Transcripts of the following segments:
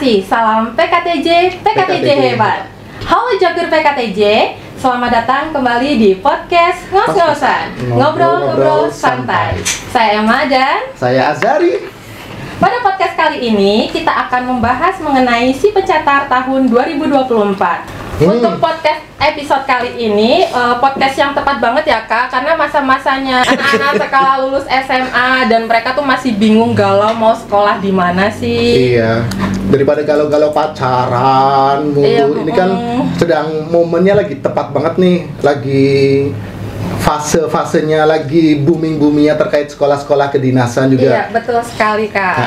kasih. Salam PKTJ, PKTJ hebat. Halo Jagur PKTJ, selamat datang kembali di podcast Ngos-ngosan, ngobrol-ngobrol santai. Saya Emma dan saya Azari. Pada podcast kali ini kita akan membahas mengenai si pencetar tahun 2024. Untuk podcast episode kali ini, podcast yang tepat banget ya Kak, karena masa-masanya anak-anak sekolah lulus SMA dan mereka tuh masih bingung galau mau sekolah di mana sih. Iya. Daripada galau-galau pacaran mulu, Iya, ini kan sedang momennya lagi tepat banget nih, lagi fase-fasenya lagi booming-boomingnya terkait sekolah-sekolah kedinasan juga. Iya, betul sekali Kak.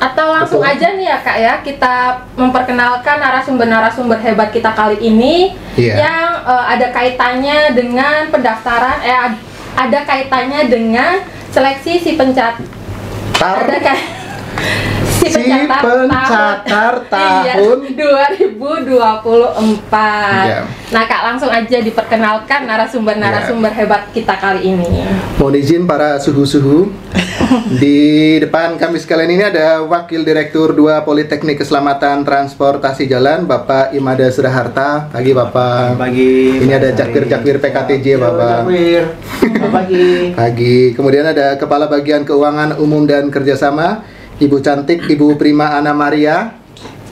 Atau langsung aja nih ya Kak ya, kita memperkenalkan narasumber-narasumber hebat kita kali ini yang ada kaitannya dengan pendaftaran, ada kaitannya dengan seleksi si pencatat tahun 2024. Yeah. Nah Kak, langsung aja diperkenalkan narasumber-narasumber hebat kita kali ini. Mohon izin para suhu-suhu. Di depan kami sekalian ini ada Wakil Direktur 2 Politeknik Keselamatan Transportasi Jalan, Bapak Imada Suraharta. Pagi Bapak. Pagi. Ini ada Jakir PKTJ Bapak. Pagi. Pagi. Kemudian ada Kepala Bagian Keuangan Umum dan Kerjasama, Ibu cantik, Ibu Prima Ana Maria.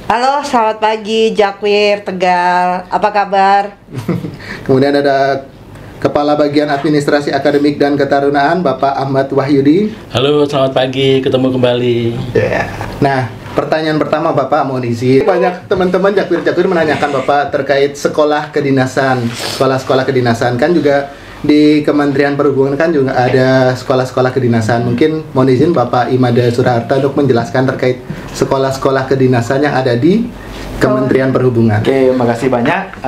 Halo, selamat pagi Jakwir, Tegal. Apa kabar? Kemudian ada Kepala Bagian Administrasi Akademik dan Ketarunaan, Bapak Ahmad Wahyudi. Halo, selamat pagi, ketemu kembali. Nah, pertanyaan pertama Bapak, mohon izin. Banyak teman-teman Jakwir menanyakan Bapak terkait sekolah kedinasan, sekolah-sekolah kedinasan. Kan juga di Kementerian Perhubungan kan juga ada sekolah-sekolah kedinasan. Mungkin mohon izin Bapak Imada Suraharta untuk menjelaskan terkait sekolah-sekolah kedinasan yang ada di Kementerian Perhubungan. Oke, makasih banyak.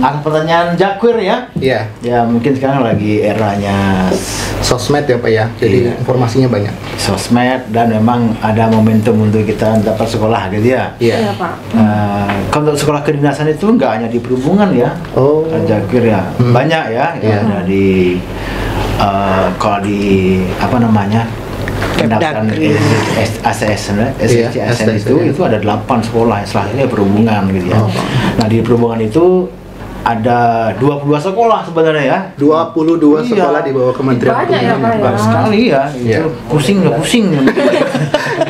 Atas pertanyaan Jakwir ya. Iya. Ya mungkin sekarang lagi eranya Sosmed ya Pak ya. Jadi informasinya banyak. sosmed dan memang ada momentum untuk kita dapat sekolah gitu ya. Iya Pak. Kalau untuk sekolah kedinasan itu nggak hanya di perhubungan ya. Oh. Jakwir ya. Banyak ya. Ada di kalau di apa namanya? Pendaftaran SSCSN itu ada 8 sekolah, setelahnya perhubungan gitu ya. Nah di perhubungan itu ada 22 sekolah sebenarnya ya. 22 sekolah di bawah Kementerian Banyak ya, Perhubungan. Pak, ya. Banyak sekali ya. Itu pusing.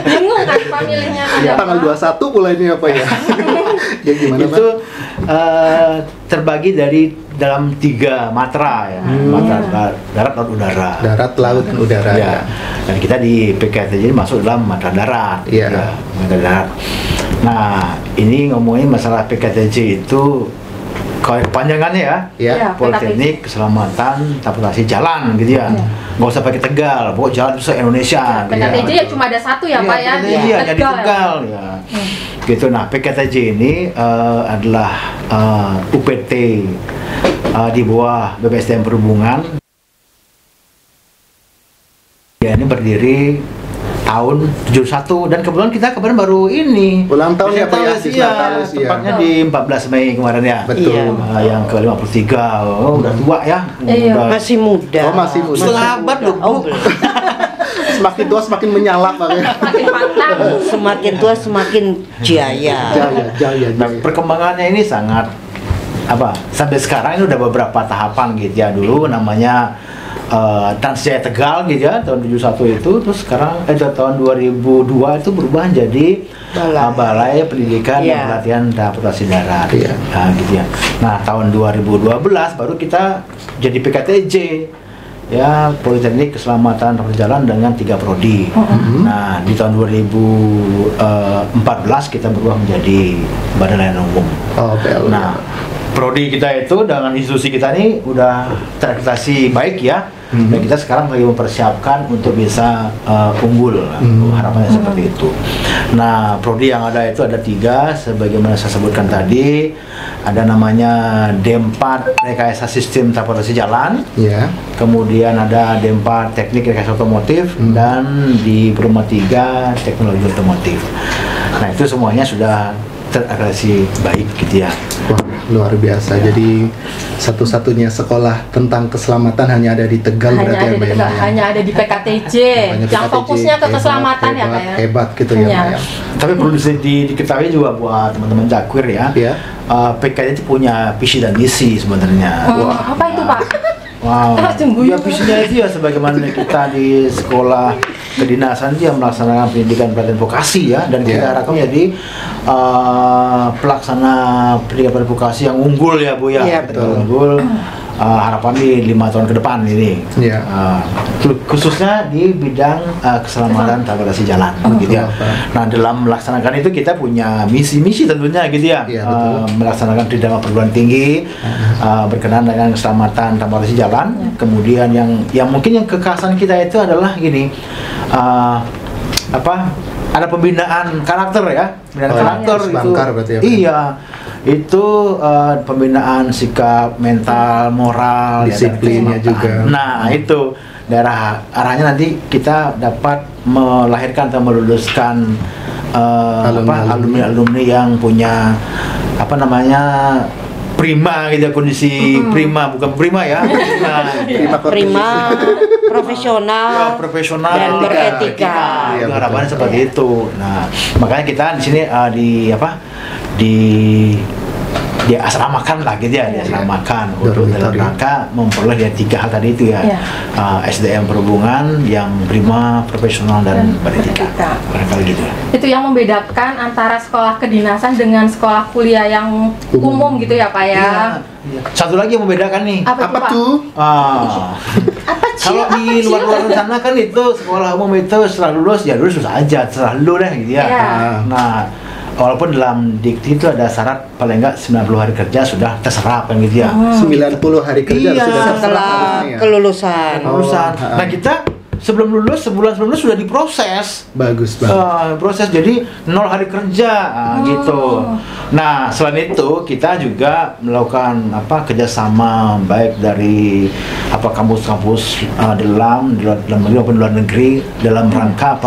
Bingung kan pemilihnya ada Tanggal 21 pula ini apa ya? Ya gimana Itu terbagi dalam 3 matra ya. Matra darat, laut, udara. Darat, laut, dan udara. Ya. Dan kita di PKTJ masuk dalam matra darat. Iya. Ya, matra darat. Nah, ini ngomongin masalah PKTJ itu kalau kepanjangannya ya. Ya. Iya. Politeknik Keselamatan Transportasi Jalan gitu ya. Nggak usah pakai Tegal, pokok jalan itu Indonesia. PKTJ ya cuma ada satu ya Pak ya, di Iya, jadi Tegal. Tegal ya. Gitu. Nah, PKTJ ini adalah UPT di bawah BPSDM Perhubungan. Ya, ini berdiri tahun 71 dan kebetulan kita kemarin baru ini Ulang tahun ya Pak ya? Di Iya, Natalis, iya. tepatnya di 14 Mei kemarin ya. Betul. Yang ke-53. Oh, udah tua ya. Iya. Udah Masih muda. Oh, masih muda. setengah abad loh. Oh, belum. Semakin tua semakin menyala Pak ya. Makin pantang. Semakin tua semakin jaya. Jaya. Nah, perkembangannya ini sangat sampai sekarang ini udah beberapa tahapan gitu ya. Dulu namanya Transjaya Tegal gitu ya, tahun 71 itu, terus sekarang tahun 2002 itu berubah jadi Balai Pendidikan dan Pelatihan Transportasi Darat. Nah, gitu ya. Nah, tahun 2012 baru kita jadi PKTJ. Ya, Politeknik Keselamatan Transportasi Jalan dengan 3 prodi. Nah, di tahun 2014 kita berubah menjadi Badan Layanan Umum. Oh, PL. Nah, prodi kita itu dengan institusi kita ini udah terakreditasi baik ya. Dan kita sekarang lagi mempersiapkan untuk bisa unggul. Harapannya seperti itu. Nah, prodi yang ada itu ada 3 sebagaimana saya sebutkan tadi. Ada namanya D4 Rekayasa Sistem Transportasi Jalan. Ya. Kemudian ada D4 Teknik Rekayasa Otomotif dan di Perumah 3 Teknologi Otomotif. Nah, itu semuanya sudah terakreditasi baik gitu ya. Wah, luar biasa. Ya. Jadi satu-satunya sekolah tentang keselamatan hanya ada di Tegal hanya berarti ada ya, di Mbak Tegal, ya? hanya ada di PKTJ Banyak yang PKTJ. fokusnya ke keselamatan ya Kak ya. Hebat gitu ya, Iya. Mbak ya. Tapi perlu diketahui juga buat teman-teman Jakwir ya. Iya. PKD itu punya visi dan misi sebenarnya. Apa itu Pak? Wow. Tunggu. Ya visinya itu ya sebagaimana kita di sekolah kedinasan dia melaksanakan pendidikan pelatihan vokasi ya, dan kita Iya. harapkan jadi pelaksana pendidikan vokasi yang unggul ya Bu ya. Iya, betul. Unggul. Harapan di 5 tahun ke depan ini. Iya. Khususnya di bidang keselamatan transportasi jalan gitu ya. Nah, dalam melaksanakan itu kita punya misi-misi tentunya gitu ya. Iya, betul. Melaksanakan pendidikan perguruan tinggi berkenaan dengan keselamatan transportasi jalan. Kemudian yang mungkin yang kekhasan kita itu adalah gini, ada pembinaan karakter ya, pembinaan karakter iya. itu. Bangkar berarti ya, Pak? Iya, itu pembinaan sikap mental, moral, Disiplinnya dan keselamatan. juga. Nah, itu daerah arahnya nanti kita dapat melahirkan atau meluluskan alumni yang punya prima gitu ya, kondisi prima, bukan prima ya, Prima, profesional, profesional dan beretika. Iya, Itu harapannya betul. seperti itu. Nah, makanya kita di sini diasramakan lah gitu ya, diasramakan untuk dalam Dormitory. rangka memperoleh dia 3 hal tadi itu ya. Iya. SDM perhubungan yang prima, profesional dan beretika. Barangkali gitu ya. Itu yang membedakan antara sekolah kedinasan dengan sekolah kuliah yang umum gitu ya Pak ya. Iya. Satu lagi yang membedakan nih. Apa Apa Pak? tuh? Apa sih? Kalau di luar-luar sana kan itu sekolah umum itu setelah lulus aja, setelah lulus deh gitu ya. Iya. Nah, walaupun dalam dikti itu ada syarat paling enggak 90 hari kerja sudah terserap kan gitu ya. 90 hari kerja Iya. sudah terserap Setelah harusnya ya? kelulusan. Lulusan. Oh, Nah, kita sebelum lulus, sebulan sebelum lulus sudah diproses. Bagus banget. Proses jadi 0 hari kerja gitu. Nah, selain itu kita juga melakukan kerjasama baik dari kampus-kampus dalam negeri maupun luar negeri dalam rangka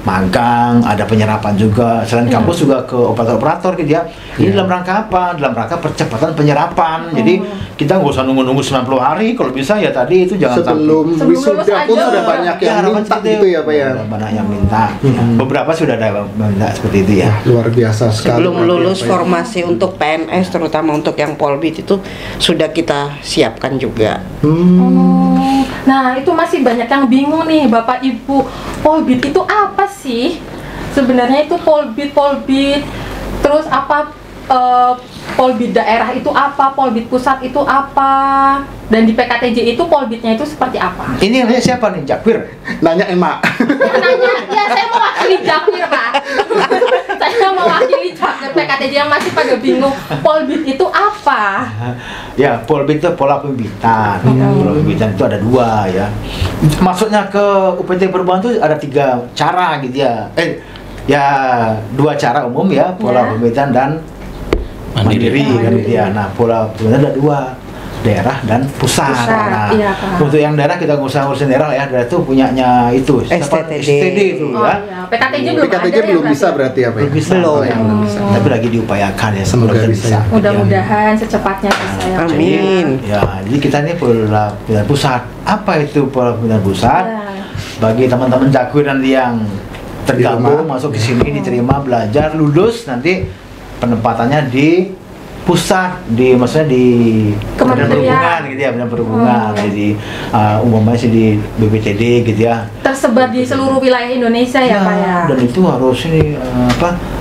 magang, ada penyerapan juga. Selain kampus juga ke operator-operator gitu ya. Ini dalam rangka apa? Dalam rangka percepatan penyerapan. Jadi kita nggak usah nunggu-nunggu 90 hari. Kalau bisa ya tadi itu jangan Sebelum Sebelum wisuda lulus pun aja. sudah banyak yang harapan minta seperti gitu ya Pak ya. Banyak yang minta. Beberapa sudah ada yang minta seperti itu ya. Luar biasa sekali. Sebelum berarti ya, lulus Pak ya. formasi untuk PNS, terutama untuk yang Polbit itu sudah kita siapkan juga. Nah, itu masih banyak yang bingung nih Bapak Ibu. Polbit itu apa sih? Sebenarnya itu polbit. Terus apa polbit daerah itu apa? Polbit pusat itu apa? Dan di PKTJ itu polbitnya itu seperti apa? Ini yang nanya siapa nih? Jakwir? Nanya emak. Nanya, ya saya mewakili Jakwir Pak. Saya mewakili Jakwir PKTJ yang masih pada bingung. Polbit itu apa? Ya, Polbit itu pola pembibitan. Ya, pola pembibitan itu ada 2 ya. Maksudnya ke UPT perubahan itu ada 3 cara gitu ya. Ya 2 cara umum ya, pola Ya. pembibitan dan mandiri kan gitu ya. Nah, pola pembibitan ada 2, daerah dan pusat. Pusat, Nah, iya, Pak. untuk yang daerah kita nggak usah ngurusin daerah ya. Daerah itu punyanya itu STTD. STD itu Oh ya. iya, PKTJ belum PKTJ ada ya belum berarti? bisa berarti ya Pak ya? Belum bisa. Belum. Oh, yang belum bisa. Tapi lagi diupayakan ya. Semoga mudah-mudahan bisa ya. Mudah-mudahan secepatnya bisa ya. Pak. Amin. Ya, jadi kita ini pola pembibitan pusat. Apa itu pola pembibitan pusat? Ya. Bagi teman-teman Jakwir nanti yang tergabung rumah. masuk ke sini diterima belajar lulus nanti penempatannya di pusat, maksudnya di Kementerian. Perhubungan gitu ya, Badan Perhubungan. Jadi umumnya sih di BPTD gitu ya. Tersebar di seluruh wilayah Indonesia ya Pak ya. Dan itu harus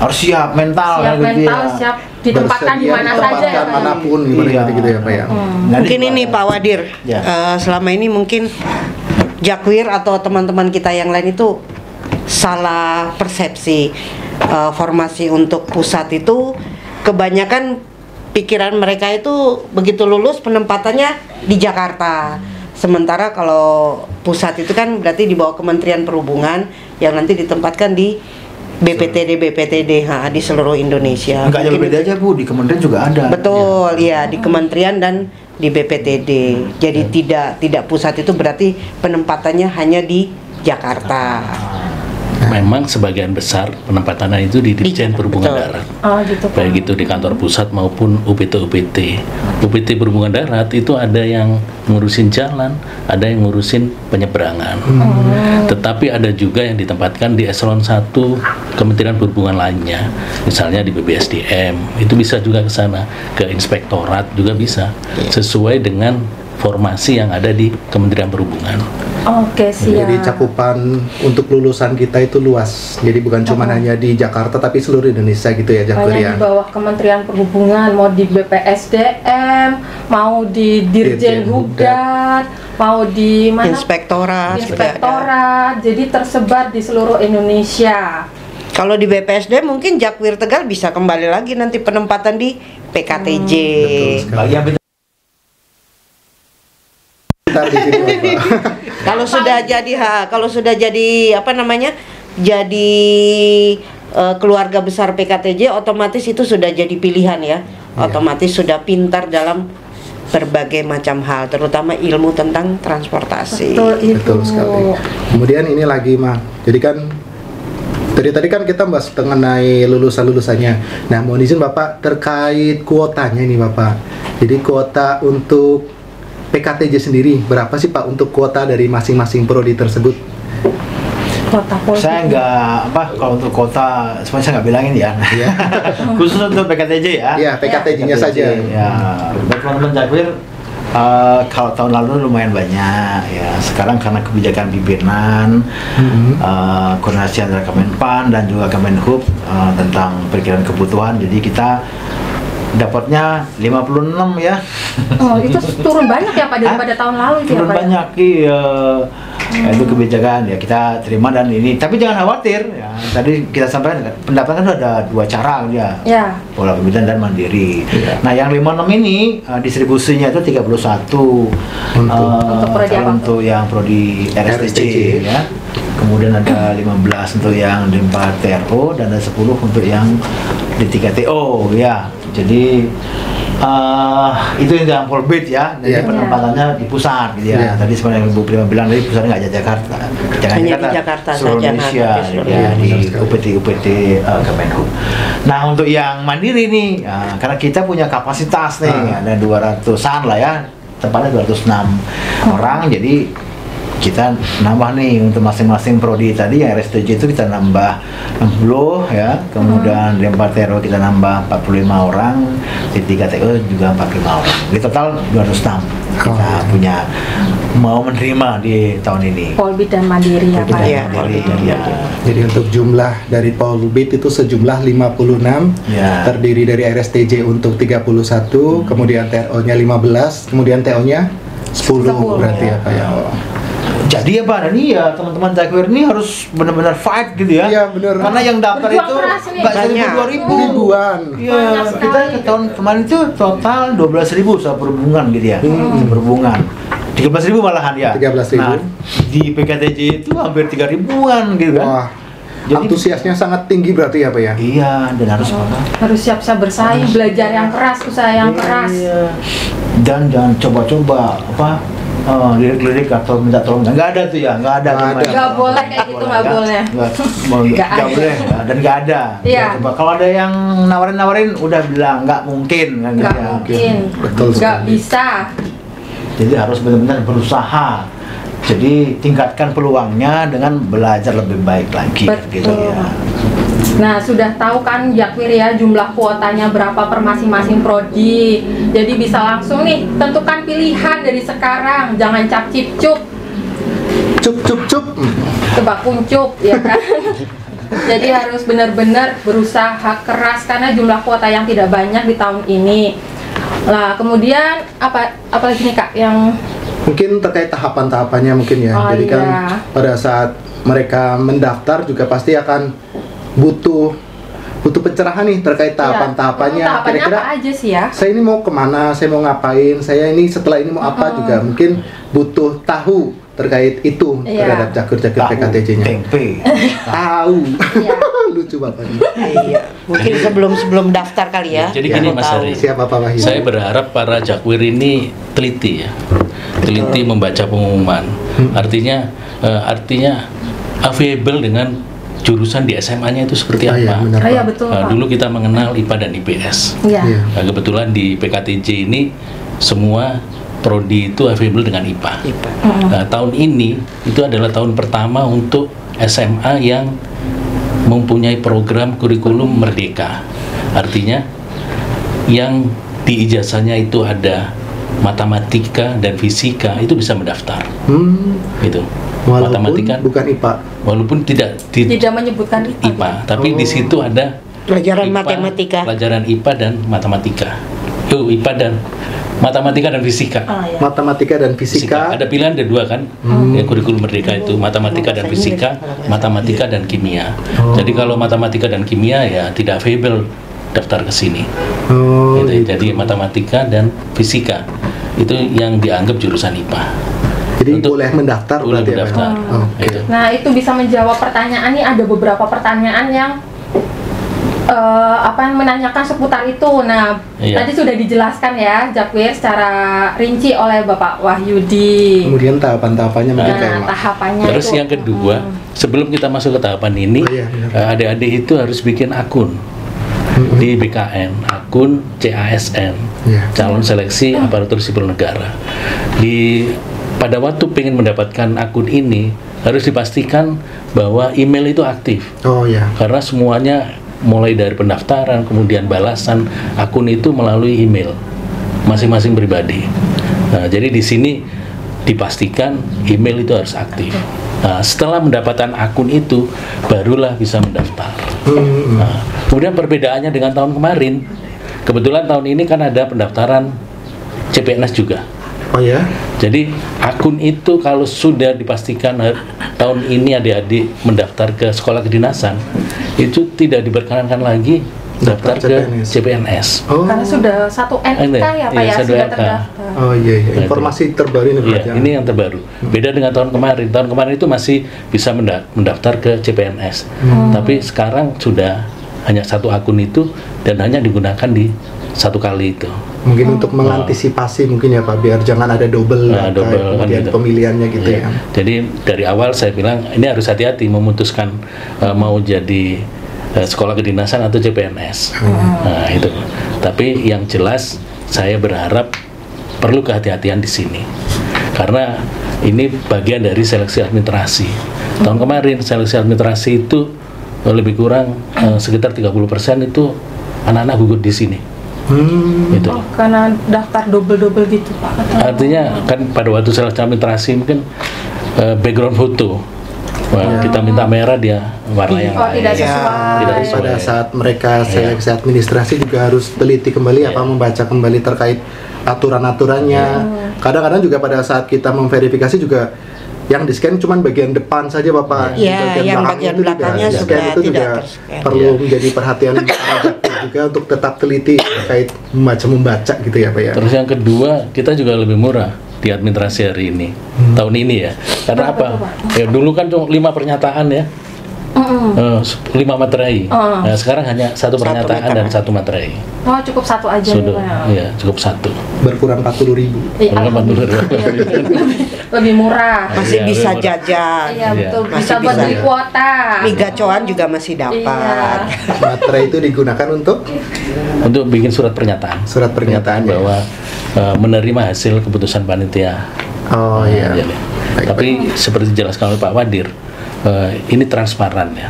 harus siap mental Siap kan, gitu mental, ya. siap ditempatkan di Bersedia mana ditempatkan saja ya Pak. manapun gimana Iya. gitu ya Pak ya. Nah, Mungkin ini Pak Wadir, Ya. selama ini mungkin Jakwir atau teman-teman kita yang lain itu salah persepsi. Formasi untuk pusat itu kebanyakan pikiran mereka itu begitu lulus penempatannya di Jakarta. Sementara kalau pusat itu kan berarti di bawah Kementerian Perhubungan yang nanti ditempatkan di BPTD di seluruh Indonesia. Enggak hanya Mungkin- beda aja Bu, di kementerian juga ada. Betul, ya di kementerian dan di BPTD. Jadi tidak pusat itu berarti penempatannya hanya di Jakarta. memang sebagian besar penempatannya itu di Ditjen Perhubungan betul. Darat. Oh gitu Pak. Baik itu di kantor pusat maupun UPT. UPT Perhubungan Darat itu ada yang ngurusin jalan, ada yang ngurusin penyeberangan. Tetapi ada juga yang ditempatkan di eselon 1 Kementerian Perhubungan lainnya. Misalnya di BBSDM, itu bisa juga ke sana, ke inspektorat juga bisa. Sesuai dengan formasi yang ada di Kementerian Perhubungan. Oke siap. Jadi cakupan untuk lulusan kita itu luas. Jadi bukan cuma hanya di Jakarta tapi seluruh Indonesia gitu ya, Jakwir Banyak ya. di bawah Kementerian Perhubungan, mau di BPSDM, mau di Dirjen Dirjen Hubdat, mau di mana? Inspektorat juga ada. Inspektorat. Jadi tersebar di seluruh Indonesia. Kalau di BPSD mungkin Jakwir Tegal bisa kembali lagi nanti penempatan di PKTJ. Betul sekali. Bagian Bentar di sini, Bapak. Kalau sudah jadi apa namanya? Jadi keluarga besar PKTJ, otomatis itu sudah jadi pilihan ya. Otomatis sudah pintar dalam berbagai macam hal, terutama ilmu tentang transportasi. Betul itu. Betul sekali. Kemudian ini lagi mah. Jadi kan tadi kan kita bahas mengenai lulusannya. Nah, mohon izin Bapak terkait kuotanya ini Bapak. Jadi kuota untuk PKTJ sendiri berapa sih Pak untuk kuota dari masing-masing prodi tersebut? Kota Polri. saya nggak kalau untuk kota semuanya saya nggak bilangin ya. Iya. Khusus untuk PKTJ ya. Iya, PKTJ-nya saja. Ya, buat teman-teman Jakwir, kalau tahun lalu lumayan banyak ya. Sekarang karena kebijakan pimpinan, koordinasi antara Kemenpan dan juga Kemenhub tentang perkiraan kebutuhan, jadi kita dapatnya 56 ya. Oh, itu turun banyak ya Pak daripada tahun lalu itu Turun ya Pak? banyak iya. Itu kebijakan ya kita terima dan ini. Tapi jangan khawatir ya. Tadi kita sampaikan pendapatan kan ada dua cara ya. Ya. Pola pembibitan dan mandiri. Nah, yang 56 ini distribusinya itu 31 Untuk prodi apa? untuk yang prodi RSTJ ya. Kemudian ada 15 untuk yang D4 TRO dan ada 10 untuk yang D3 TO ya. Jadi itu yang Polbit ya. Jadi penempatannya di pusat gitu ya. Tadi sebenarnya Ibu Prima bilang tadi pusatnya nggak di Jakarta. Hanya di Jakarta seluruh saja, Indonesia seluruh ya, di Indonesia. UPT Kemenhub. Nah, untuk yang mandiri nih, karena kita punya kapasitas nih, ada 200-an lah ya, tepatnya 206 orang, jadi kita nambah nih untuk masing-masing prodi tadi yang RSTJ itu kita nambah 60 ya, kemudian di 4 TRO kita nambah 45 orang, di 3 TO juga 45 orang, di total 206 kita punya mau menerima di tahun ini. Polbit dan Mandiri ya Pak. Iya, Polbit dan Mandiri. Jadi untuk jumlah dari Polbit itu sejumlah 56, Ya. terdiri dari RSTJ untuk 31, kemudian TRO-nya 15, kemudian TO-nya 10 berarti ya Pak ya. Jadi ya Pak, ini ya teman-teman Jakwir ini harus benar-benar fight gitu ya. Iya, benar. Karena yang daftar Berjuang itu keras ini. nggak 1.000 2.000. Ribuan. Iya, Banyak kita sekali. ke tahun kemarin itu total 12.000 seperhubungan gitu ya. Seperhubungan. 13.000 malahan ya. 13.000. Nah, di PKTJ itu hampir 3.000-an gitu kan. Wah, Jadi- antusiasnya sangat tinggi berarti ya Pak ya? Iya, dan harus apa? Harus siap-siap bersaing, belajar yang keras, usaha yang keras. Iya. Dan jangan coba-coba lirik-lirik atau minta tolong, nggak ada tuh ya, nggak ada. Nggak ada. Nggak boleh kayak gitu, nggak boleh. Nggak ada. boleh ya, dan nggak ada. Iya. Coba kalau ada yang nawarin udah bilang nggak mungkin kan gitu Nggak ya. mungkin, Betul nggak sekali. bisa. Jadi harus benar-benar berusaha. Jadi tingkatkan peluangnya dengan belajar lebih baik lagi gitu Betul. ya. Nah, sudah tahu kan Jakwir ya jumlah kuotanya berapa per masing-masing prodi. Jadi bisa langsung nih tentukan pilihan dari sekarang, jangan cap cip cup, Cup. tebak kuncup ya kan. Jadi harus benar-benar berusaha keras karena jumlah kuota yang tidak banyak di tahun ini. Lah, kemudian apa lagi nih Kak yang Mungkin terkait tahapan-tahapannya mungkin ya. Oh, Jadi kan iya. pada saat mereka mendaftar juga pasti akan butuh pencerahan nih terkait tahapan-tahapannya. tahapannya Kira-kira apa aja sih ya? saya ini mau kemana, saya mau ngapain, saya ini setelah ini mau apa juga mungkin butuh tahu terkait itu Iya. terhadap jakir-jakir Tahu, PKTJ-nya. tempe. Tahu. Iya. Lucu Bapak ini. Iya, mungkin sebelum daftar kali ya. Jadi Ya, gini mau Mas tahu. Ari, Siapa Pak Wahyu? saya berharap para jakwir ini teliti ya, teliti membaca pengumuman. Artinya available dengan jurusan di SMA-nya itu seperti Oh, apa. iya, benar, Oh iya Pak. betul Nah, Pak. dulu kita mengenal IPA dan IPS. Iya. Iya. Nah, kebetulan di PKTJ ini semua prodi itu available dengan IPA. Nah, tahun ini itu adalah tahun pertama untuk SMA yang mempunyai program kurikulum merdeka. Artinya yang di ijazahnya itu ada matematika dan fisika itu bisa mendaftar. Gitu. Walaupun Matematika bukan IPA. walaupun tidak di Tidak menyebutkan IPA, tapi di situ ada Pelajaran IPA, matematika. pelajaran IPA dan matematika. IPA dan matematika dan fisika. Oh, iya. Matematika dan fisika. Ada pilihan ada dua kan, ya, kurikulum merdeka itu matematika dan fisika, matematika dan kimia. Jadi kalau matematika dan kimia ya tidak available daftar ke sini. Oh, Gitu. gitu. Jadi matematika dan fisika itu yang dianggap jurusan IPA. Jadi Untuk- boleh mendaftar boleh berarti ya, Pak? mendaftar. Oke. Itu. Nah, itu bisa menjawab pertanyaan nih, ada beberapa pertanyaan yang apa yang menanyakan seputar itu. Nah, Iya. tadi sudah dijelaskan ya, Jakwir, secara rinci oleh Bapak Wahyudi. Kemudian tahapan-tahapannya mungkin kayak Nah, Mak. tahapannya Terus itu. yang kedua, sebelum kita masuk ke tahapan ini, Oh, iya, benar. adik-adik itu harus bikin akun di BKN, akun CASN, Iya. calon seleksi aparatur sipil negara. Pada waktu pengen mendapatkan akun ini harus dipastikan bahwa email itu aktif, Oh ya. karena semuanya mulai dari pendaftaran kemudian balasan akun itu melalui email masing-masing pribadi. Nah, jadi di sini dipastikan email itu harus aktif. Nah, setelah mendapatkan akun itu barulah bisa mendaftar. Nah, kemudian perbedaannya dengan tahun kemarin, kebetulan tahun ini kan ada pendaftaran CPNS juga. Oh ya. Jadi akun itu kalau sudah dipastikan tahun ini adik-adik mendaftar ke sekolah kedinasan, itu tidak diperkenankan lagi daftar ke CPNS. Oh. Karena sudah satu NK ya Pak Iya, ya, satu sudah NK. terdaftar. Oh iya, iya. Nah, Informasi terbaru ini Iya, berarti. ini yang terbaru. Beda dengan tahun kemarin. Tahun kemarin itu masih bisa mendaftar ke CPNS. Tapi sekarang sudah hanya satu akun itu dan hanya digunakan di satu kali itu. Mungkin untuk mengantisipasi mungkin ya Pak, biar jangan ada double Nah, data, double kan kemudian gitu. pemilihannya gitu Iya. ya. Jadi dari awal saya bilang ini harus hati-hati memutuskan mau jadi sekolah kedinasan atau CPNS. Nah, itu. Tapi yang jelas saya berharap perlu kehati-hatian di sini. Karena ini bagian dari seleksi administrasi. Tahun kemarin seleksi administrasi itu lebih kurang sekitar 30% itu anak-anak gugur di sini. Gitu. Oh, karena daftar double-double gitu Pak. Artinya kan pada waktu seleksi administrasi mungkin background foto. Wah, kita minta merah dia warna yang Oh, lain. tidak Ya, sesuai. Tidak jadi sesuai. pada saat mereka seleksi administrasi juga harus teliti kembali apa membaca kembali terkait aturan-aturannya. Kadang-kadang juga pada saat kita memverifikasi juga yang di-scan cuma bagian depan saja Bapak. Di Iya, yang bagian itu belakangnya tidak. sudah Scan itu tidak juga ter-scan. perlu menjadi perhatian para jakpro juga untuk tetap teliti terkait membaca gitu ya Pak ya. Terus yang kedua, kita juga lebih murah di administrasi hari ini, tahun ini ya. Karena apa? Ya dulu kan cuma 5 pernyataan ya, 5 materai. Nah sekarang hanya satu pernyataan dan satu materai. Oh, cukup satu aja Sudah, ya Pak. ya cukup satu. Berkurang 40.000. Iya, Kalau lebih murah. Masih Iya, bisa lebih murah. jajan. Iya betul, Masih bisa buat bisa. beli kuota. Mie gacoan juga masih dapat. Iya. Materai itu digunakan untuk Untuk bikin surat pernyataan. surat pernyataan ya. Bahwa menerima hasil keputusan panitia. Oh iya. Ya, ya. Tapi seperti dijelaskan oleh Pak Wadir, ini transparan ya.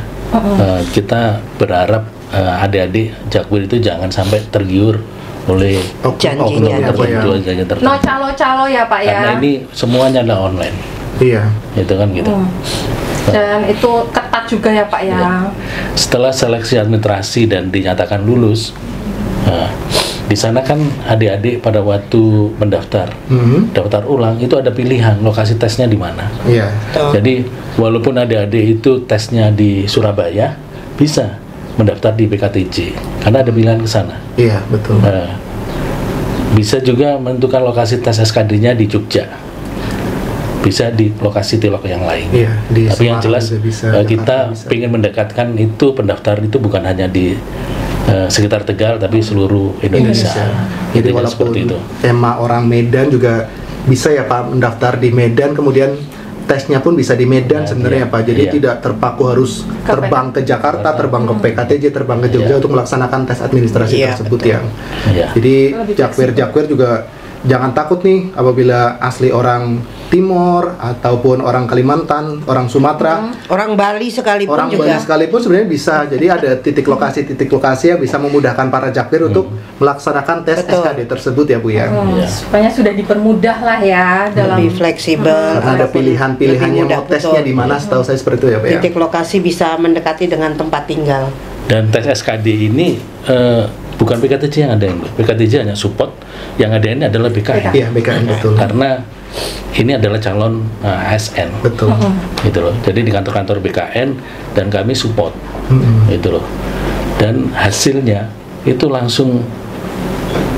Kita berharap adik-adik Jakwir itu jangan sampai tergiur oleh Janjinya Oknum-oknum ya, Pak, ya. janji tertentu. No calo-calo ya Pak ya. Karena ini semuanya adalah online, Iya. itu kan gitu. Dan itu ketat juga ya Pak ya. Setelah seleksi administrasi dan dinyatakan lulus, di sana kan adik-adik pada waktu mendaftar, daftar ulang itu ada pilihan lokasi tesnya di mana. Iya. Jadi walaupun adik-adik itu tesnya di Surabaya, bisa mendaftar di PKTJ karena ada pilihan ke sana. Iya, betul. Bisa juga menentukan lokasi tes SKD-nya di Jogja. Bisa di lokasi tilok yang lain. Iya, di Tapi yang Semarang jelas juga bisa, kita Jakarta bisa. ingin mendekatkan itu pendaftaran itu bukan hanya di sekitar Tegal tapi seluruh Indonesia. Jadi Intinya walaupun seperti itu. tema orang Medan juga bisa ya Pak mendaftar di Medan kemudian tesnya pun bisa di Medan Nah, sebenarnya iya. Pak. Jadi Iya. tidak terpaku harus Ke terbang ke Jakarta, terbang ke PKTJ, terbang ke Jogja Iya. untuk melaksanakan tes administrasi Iya, tersebut betul. ya. Iya. Jadi Lebih jakwer juga jangan takut nih apabila asli orang Timor ataupun orang Kalimantan, orang Sumatera, Orang Bali sekalipun orang juga. Bali sekalipun sebenarnya bisa. Jadi ada titik lokasi yang bisa memudahkan para jakwer untuk melaksanakan tes Betul. SKD tersebut ya Bu ya. Iya. Supaya sudah dipermudah lah ya dalam Lebih fleksibel. Karena ada walaupun pilihan-pilihannya lebih mudah, mau tesnya betul. di mana, setahu saya seperti itu ya Pak ya. Titik lokasi bisa mendekati dengan tempat tinggal. Dan tes SKD ini bukan PKTJ yang ada ini. PKTJ hanya support, yang ada ini adalah BKN. Iya, BKN betul. Karena ini adalah calon ASN. Betul. Gitu loh. Jadi di kantor-kantor BKN dan kami support. Gitu loh. Dan hasilnya itu langsung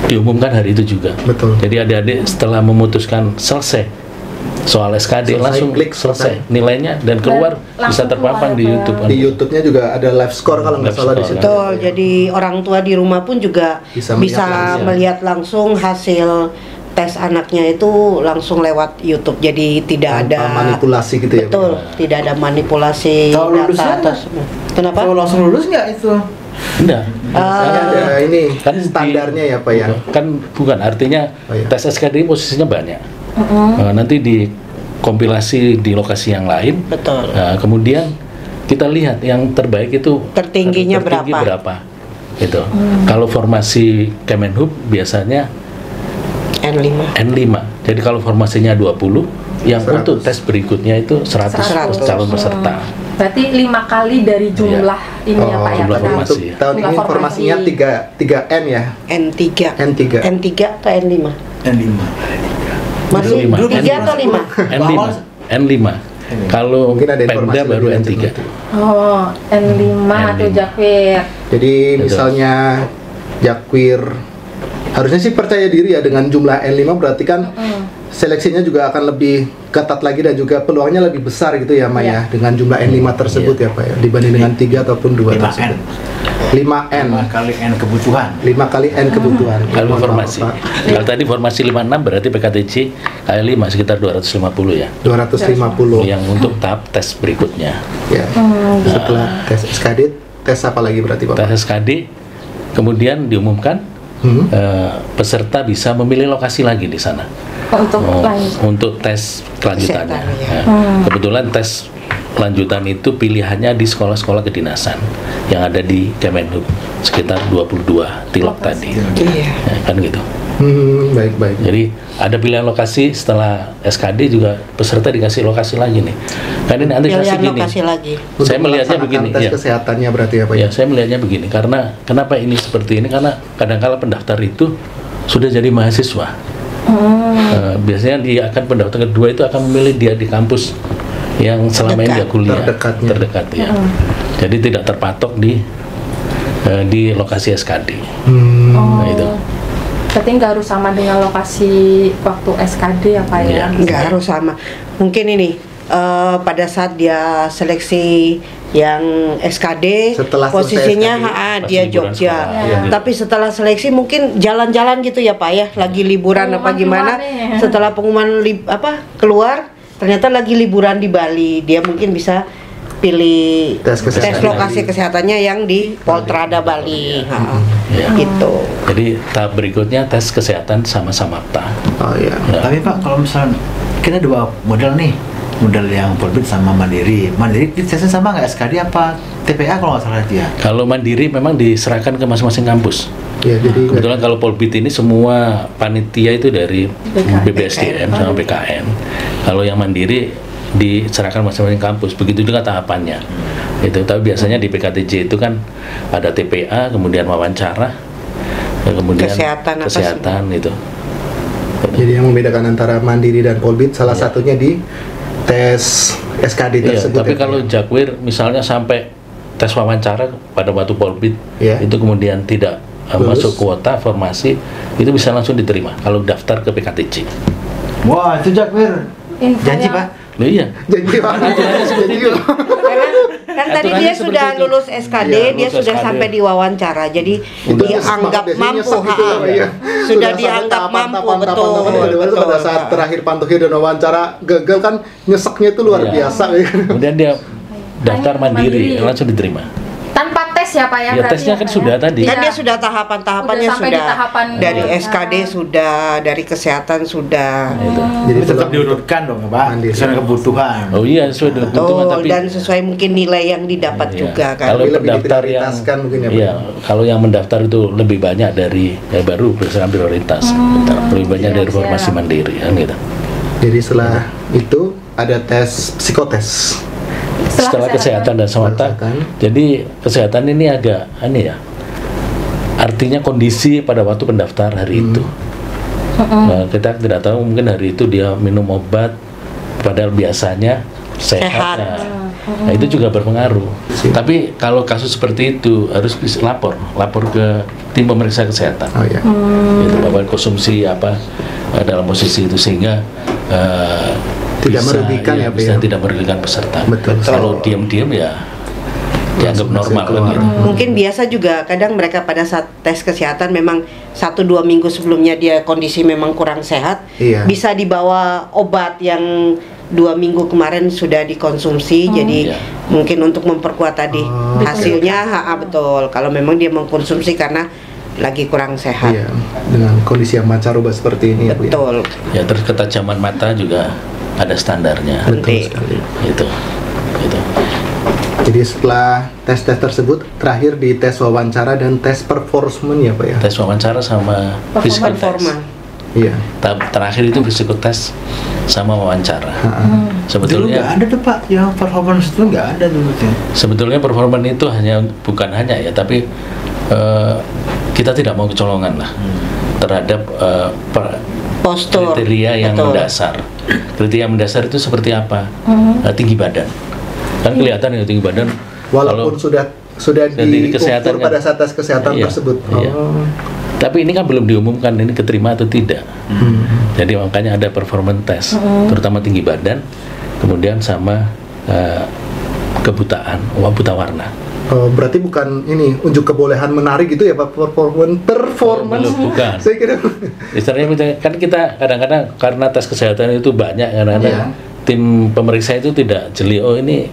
diumumkan hari itu juga. Betul. Jadi adik-adik setelah memutuskan selesai soal SKD Selesai, langsung klik, selesai selesai. nilainya dan keluar langsung bisa terpampang keluar di ya, Pak. YouTube. Di YouTube-nya juga ada live score kalau nggak Live salah di score, situ. Betul, jadi orang tua di rumah pun juga Bisa bisa, melihat melihat langsung hasil tes anaknya itu langsung lewat YouTube. Jadi tidak Tanpa ada manipulasi gitu ya, Bu? Betul, tidak ada manipulasi Kalau lulusnya data atau kenapa? Kalau langsung lulus nggak itu? Enggak. Ini ada ini Kan di- standarnya ya Pak ya. Kan bukan, artinya Oh, iya. tes SKD posisinya banyak. Nanti dikompilasi di lokasi yang lain. Betul. Nah, kemudian kita lihat yang terbaik itu Tertingginya tertinggi berapa? Gitu. Kalau formasi Kemenhub biasanya N5. N5. Jadi kalau formasinya 20, yang 100. untuk tes berikutnya itu 100 calon peserta. Berarti 5 kali dari jumlah ini ya Pak ya. jumlah benar? formasi. Untuk tahun Jumlah ini formasi. formasinya 3 N ya. N3. N3. N3 atau N5? N5. Masih N5. 3 atau 5? N5. N5. Kalau Mungkin ada Pemda informasi baru lebih lanjut N3. nanti. Oh, N5 atau N5. Jakwir. Jadi misalnya Jakwir harusnya sih percaya diri ya dengan jumlah N5, berarti kan seleksinya juga akan lebih ketat lagi dan juga peluangnya lebih besar gitu ya Maya dengan jumlah N5 tersebut ya Pak ya, dibanding dengan 3 ataupun 2 5N. tersebut. 5N. 5 kali N kebutuhan. 5 kali N kebutuhan. Kalau Mohon formasi. maaf, Pak. Kalau tadi formasi 56 berarti PKTC kali 5 sekitar 250 ya. 250 Yang untuk tahap tes berikutnya. ya. Setelah tes SKD, tes apa lagi berarti Pak? Tes SKD kemudian diumumkan peserta bisa memilih lokasi lagi di sana. Untuk lanjut. Untuk tes kelanjutannya. Kesehatan, ya. Nah, kebetulan tes lanjutan itu pilihannya di sekolah-sekolah kedinasan yang ada di Kemenhub sekitar 22 tilok tadi. Iya. Ya, kan gitu. Baik. Jadi ada pilihan lokasi setelah SKD juga peserta dikasih lokasi lagi nih. Kan ini antisipasi Pilihan gini. lokasi lagi. Untuk Saya melihatnya melaksanakan begini, tes ya. kesehatannya berarti ya Pak ya. Ya, saya melihatnya begini karena kenapa ini seperti ini, karena kadang-kala pendaftar itu sudah jadi mahasiswa. Biasanya dia akan pendaftar kedua itu akan memilih dia di kampus yang selama ini dia kuliah Terdekatnya. terdekat ya. Jadi tidak terpatok di lokasi SKD. Nah, itu. Berarti nggak harus sama dengan lokasi waktu SKD ya Pak ya? Iya. Nggak harus sama. Mungkin ini pada saat dia seleksi yang SKD, Setelah selesai posisinya SKD, pas dia liburan Jogja. sekolah. Iya. Tapi setelah seleksi mungkin jalan-jalan gitu ya Pak ya, lagi liburan apa Pengumuman gimana? keluar nih. Setelah pengumuman keluar, ternyata lagi liburan di Bali, dia mungkin bisa pilih Tes kesehatan lokasi Bali. kesehatannya yang di Poltrada Bali. Ya. Gitu. Jadi tahap berikutnya tes kesehatan sama Samapta. Oh iya. Ya. Tapi Pak, kalau misalnya kita dua model nih, model yang Polbit sama Mandiri. Mandiri tesnya sama nggak SKD apa TPA kalau nggak salah dia? Kalau Mandiri memang diserahkan ke masing-masing kampus. Ya, jadi Kebetulan kalau Polbit ini semua panitia itu dari BBSDM sama BKN. Kalau yang Mandiri diserahkan masing-masing kampus. Begitu juga tahapannya. Itu. Tapi biasanya di PKTJ itu kan ada TPA, kemudian wawancara, dan kemudian Kesehatan apa sih? kesehatan itu. Jadi yang membedakan antara Mandiri dan Polbit salah satunya di tes SKD Iya, tersebut. tapi ya, kalau Pak ya? Jakwir misalnya sampai tes wawancara pada waktu Polbit Iya. itu kemudian tidak Lulus. masuk kuota formasi, itu bisa langsung diterima kalau daftar ke PKTJ. Wah, itu Jakwir. Info Janji yang- Pak, Loh iya. Janji Pak. Janji Pak. Kan tadi Aturannya dia seperti sudah itu. lulus SKD, Iya, dia lulus sudah SKD. sampai diwawancara, jadi Itu dianggap biasanya mampu, nyesek gitu ya, Pak, iya. sudah sampai dianggap tahapan, mampu, tahapan, betul. tahapan, betul. pada saat terakhir Pak Tohir dan wawancara gagal kan nyeseknya itu luar Iya. biasa. Ya. Kemudian dia daftar mandiri, Mandiri. langsung diterima. Tanpa tes ya Pak ya? Ya, berarti tesnya ya, kan Pak, sudah ya? tadi. Kan Iya. dia sudah tahapan-tahapannya Udah sampai di sudah, tahapan dari wawancara. SKD sudah, dari kesehatan sudah. Itu. Jadi Tapi tetap tulang- diurutkan dong, Pak. Mandiri. Sesuai kebutuhan. Oh iya, sesuai dengan kebutuhan, Betul, tapi dan sesuai mungkin nilai yang didapat Iya. juga kan. Kalau Lebih pendaftar yang diprioritaskan mungkin ya, Pak. iya, kalau yang mendaftar itu lebih banyak dari ya baru berdasarkan prioritas, gitu. Lebih banyak dari siap. formasi mandiri kan gitu. Jadi setelah itu ada tes psikotes. Setelah kesehatan dan somata, Kesehatan. jadi kesehatan ini agak aneh ya. Artinya kondisi pada waktu pendaftar hari itu. Nah, kita tidak tahu mungkin hari itu dia minum obat padahal biasanya sehat. Sehat. Nah, itu juga berpengaruh. Tapi kalau kasus seperti itu harus bisa lapor ke tim pemeriksa kesehatan. Oh ya. Itu bahwa konsumsi apa dalam posisi itu sehingga Tidak merugikan ya, Pak, bisa ya? tidak merugikan peserta. Betul. Kalau diam-diam ya dianggap Langsung normal kan keluar. gitu. Mungkin biasa juga kadang mereka pada saat tes kesehatan memang 1-2 minggu sebelumnya dia kondisi memang kurang sehat, Iya. bisa dibawa obat yang 2 minggu kemarin sudah dikonsumsi, jadi Iya. mungkin untuk memperkuat tadi Oh. hasilnya betul. Kalau memang dia mengkonsumsi karena lagi kurang sehat, Iya. Dengan kondisi yang pancaroba seperti ini ya, Bu, ya. betul. Ya terus ketajaman mata juga ada standarnya. Betul Penting. sekali. Itu. Jadi setelah tes-tes tersebut terakhir di tes wawancara dan tes performance ya, Pak ya. Tes wawancara sama physical test. Performa. Iya. Tahap terakhir itu physical test sama wawancara. Dulu Sebetulnya nggak ada tuh Pak, yang performance itu nggak ada dulu tuh. sebetulnya performan itu bukan hanya ya, tapi kita tidak mau kecolongan lah terhadap Postur. kriteria yang Betul. mendasar. Kriteria mendasar itu seperti apa? Tinggi badan. Kan kelihatan ya tinggi badan. Walaupun Kalau- sudah di kesehatan diukur kan. pada saat tes kesehatan Iya, tersebut. iya. Oh. Tapi ini kan belum diumumkan ini keterima atau tidak. Jadi makanya ada performance test, terutama tinggi badan, kemudian sama kebutaan, buta warna. Oh, berarti bukan ini unjuk kebolehan menari gitu ya, Pak? Performance. Belum, bukan. Saya kira Istilahnya kan kita kadang-kadang karena tes kesehatan itu banyak, kadang-kadang tim pemeriksa itu tidak jeli, oh ini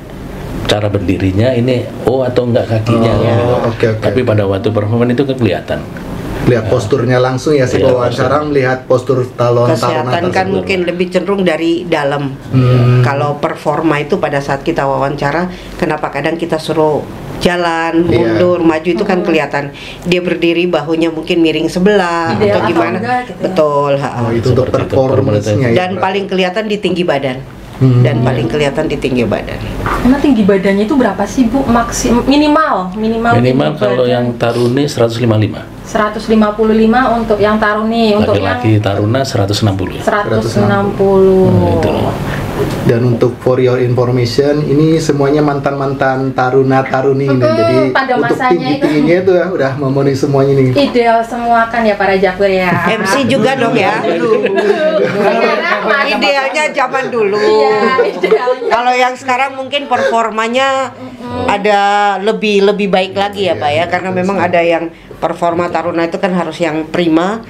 cara berdirinya ini atau enggak kakinya gitu. oke. Tapi pada waktu performance itu kan kelihatan. lihat posturnya langsung ya, si Iya, wawancara melihat postur talon Kesehatan taruna kan tersebut. mungkin lebih cenderung dari dalam. Kalau performa itu pada saat kita wawancara, kenapa kadang kita suruh jalan, Iya. mundur, maju itu kan kelihatan dia berdiri bahunya mungkin miring sebelah Ideal atau atau gimana. enggak gitu ya. Betul. Oh, itu untuk Seperti itu, performance-nya ya. Dan berarti. paling kelihatan di tinggi badan. Dan paling kelihatan di tinggi badan. Karena tinggi badannya itu berapa sih Bu? Minimal Minimal tinggi kalau badan. yang taruni 155, 155 untuk yang taruni, untuk yang laki-laki taruna 160 ya. 160. Itu loh. Dan untuk for your information, ini semuanya mantan-mantan taruna-taruni ini. Jadi pada untuk masanya tinggi-tingginya itu ya udah memenuhi semuanya nih. Ideal semua kan ya para Jakwir ya. MC juga dong ya. Sekarang Idealnya zaman dulu. Iya, idealnya. Kalau yang sekarang mungkin performanya ada lebih baik lagi ya Pak ya, karena memang ada yang performa taruna itu kan harus yang prima,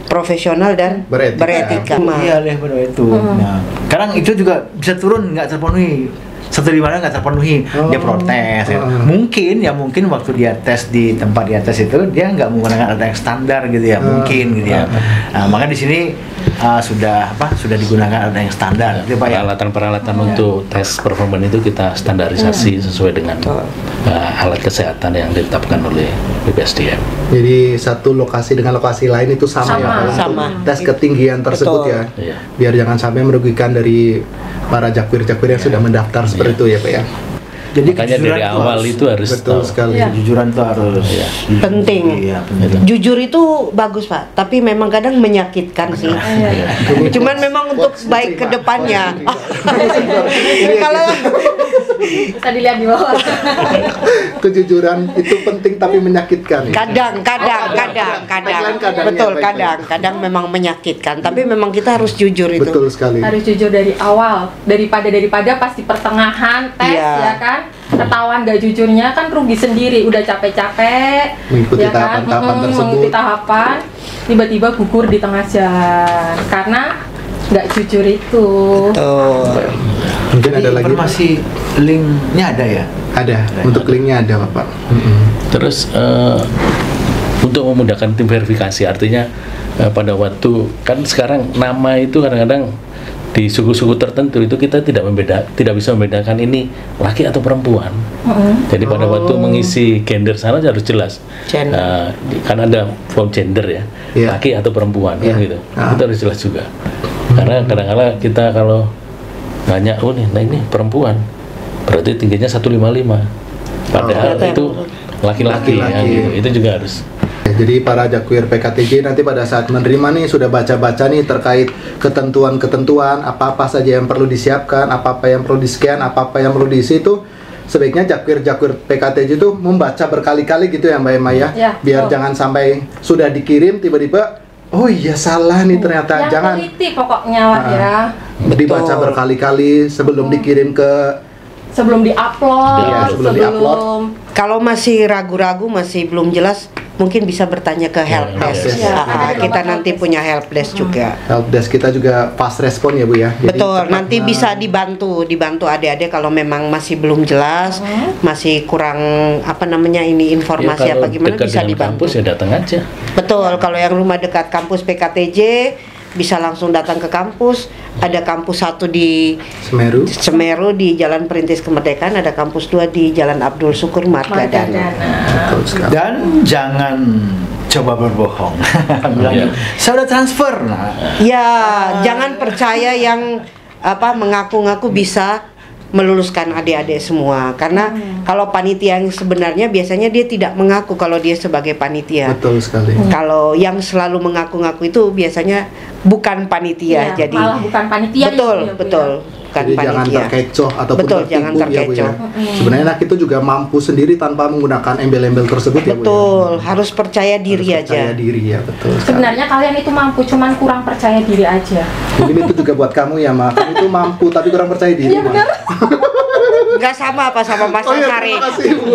profesional dan Beretika. beretika. Iya, pada itu. Nah, sekarang itu juga bisa turun nggak terpenuhi. 150 nggak terpenuhi, dia protes. Ya. Mungkin waktu dia tes di tempat dia tes itu dia nggak menggunakan alat yang standar gitu ya, mungkin gitu ya. Nah, maka di sini sudah digunakan alat yang standar, gitu Pak ya. Peralatan-peralatan untuk tes performance itu kita standarisasi sesuai dengan alat kesehatan yang ditetapkan oleh BPSDM. Jadi satu lokasi dengan lokasi lain itu sama, ya Pak, untuk Sama. tes ketinggian tersebut Betul. ya. Iya. Biar jangan sampai merugikan dari para jakwir-jakwir yang sudah mendaftar seperti itu ya Pak ya. Jadi Makanya kejujuran dari awal itu harus Betul tahu. sekali. Iya. kejujuran itu harus Penting. Iya, penting. Jujur itu bagus Pak, tapi memang kadang menyakitkan sih. Cuman memang untuk baik ke depannya. Kalau bisa dilihat di bawah. Kejujuran itu penting tapi menyakitkan. ya? Kadang Tagline kadangnya, betul, baik-baik. kadang memang menyakitkan, tapi memang kita harus jujur itu. Betul sekali. Harus jujur dari awal, daripada pas di pertengahan tes Iya. ya kan, ketahuan gak jujurnya kan rugi sendiri, udah capek-capek Mengikuti ya kan, tahapan-tahapan tersebut. mengikuti tahapan, tiba-tiba gugur di tengah jalan karena nggak jujur itu. Betul. Mungkin ada lagi. Informasi linknya ada ya? Ada. Untuk linknya ada Bapak. Terus untuk memudahkan tim verifikasi, artinya pada waktu kan sekarang nama itu kadang-kadang di suku-suku tertentu itu kita tidak bisa membedakan ini laki atau perempuan. Jadi pada waktu mengisi gender sana harus jelas. Gender. Kan ada form gender ya, Iya. laki atau perempuan kan Iya. gitu. Ah. Itu harus jelas juga. Karena kadang-kadang kita kalau nanya, oh nih, nah ini perempuan, berarti tingginya 155. Padahal Oh. itu laki-laki ya Laki-laki. gitu. Itu juga harus. Jadi para Jakwir PKTJ nanti pada saat menerima nih sudah baca-baca nih terkait ketentuan-ketentuan apa-apa saja yang perlu disiapkan, apa-apa yang perlu di-scan, apa-apa yang perlu diisi itu sebaiknya Jakwir PKTJ itu membaca berkali-kali gitu ya Mbak Emma ya. Ya, Biar betul. jangan sampai sudah dikirim tiba-tiba oh iya salah nih ternyata. Yang Jangan teliti pokoknya lah ya, dibaca berkali-kali sebelum dikirim ke sebelum diupload, Iya, sebelum diupload. Kalau masih ragu-ragu, masih belum jelas, mungkin bisa bertanya ke helpdesk. helpdesk. Kita nanti punya helpdesk juga. helpdesk kita juga fast respon ya Bu ya. Jadi Betul, cepat nanti bisa dibantu adik-adik kalau memang masih belum jelas, masih kurang ini informasi Ya, kalau apa gimana dekat bisa dengan dibantu. kampus ya datang aja. Betul, kalau yang rumah dekat kampus PKTJ bisa langsung datang ke kampus. Ada kampus 1 di Semeru. Semeru di Jalan Perintis Kemerdekaan, ada kampus 2 di Jalan Abdul Syukur Margadana. Betul sekali. Dan jangan coba berbohong. Bilangnya, saya udah transfer. Nah, Ya, jangan percaya yang mengaku-ngaku bisa meluluskan adik-adik semua, karena kalau panitia yang sebenarnya biasanya dia tidak mengaku kalau dia sebagai panitia. Betul sekali. Kalau yang selalu mengaku-ngaku itu biasanya bukan panitia, Iya, jadi malah bukan panitia betul, itu ya, Bu, betul, ya. bukan Jadi jangan panitia. terkecoh ataupun Betul, tertipu jangan ya Bu ya. terkecoh. Sebenarnya anak itu juga mampu sendiri tanpa menggunakan embel-embel tersebut ya Bu ya. Betul, harus percaya diri Harus percaya aja. diri ya, betul sekali. Sebenarnya kalian itu mampu, cuman kurang percaya diri aja. Mungkin itu juga buat kamu ya, Ma. Kamu itu mampu tapi kurang percaya diri, Iya Ma. benar. Nggak sama apa sama Mas Oh iya, Sari. terima kasih, Bu.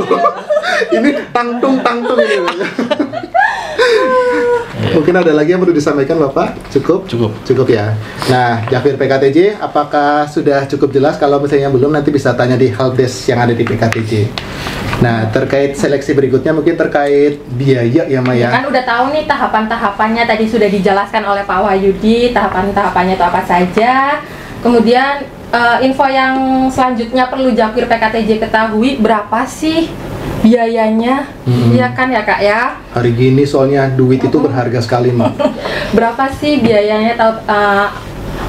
Ini tangtung ini, Bu. Mungkin ada lagi yang perlu disampaikan Bapak? Cukup? Cukup ya. Nah, Jakwir PKTJ, apakah sudah cukup jelas? Kalau misalnya belum, nanti bisa tanya di helpdesk yang ada di PKTJ. Nah, terkait seleksi berikutnya mungkin terkait biaya ya, Ma ya. Kan udah tahu nih tahapan-tahapannya, tadi sudah dijelaskan oleh Pak Wahyudi, tahapan-tahapannya itu apa saja. Kemudian info yang selanjutnya perlu Jakwir PKTJ ketahui, berapa sih biayanya? Iya kan ya Kak ya? Hari gini soalnya duit itu berharga sekali, Ma. Berapa sih biayanya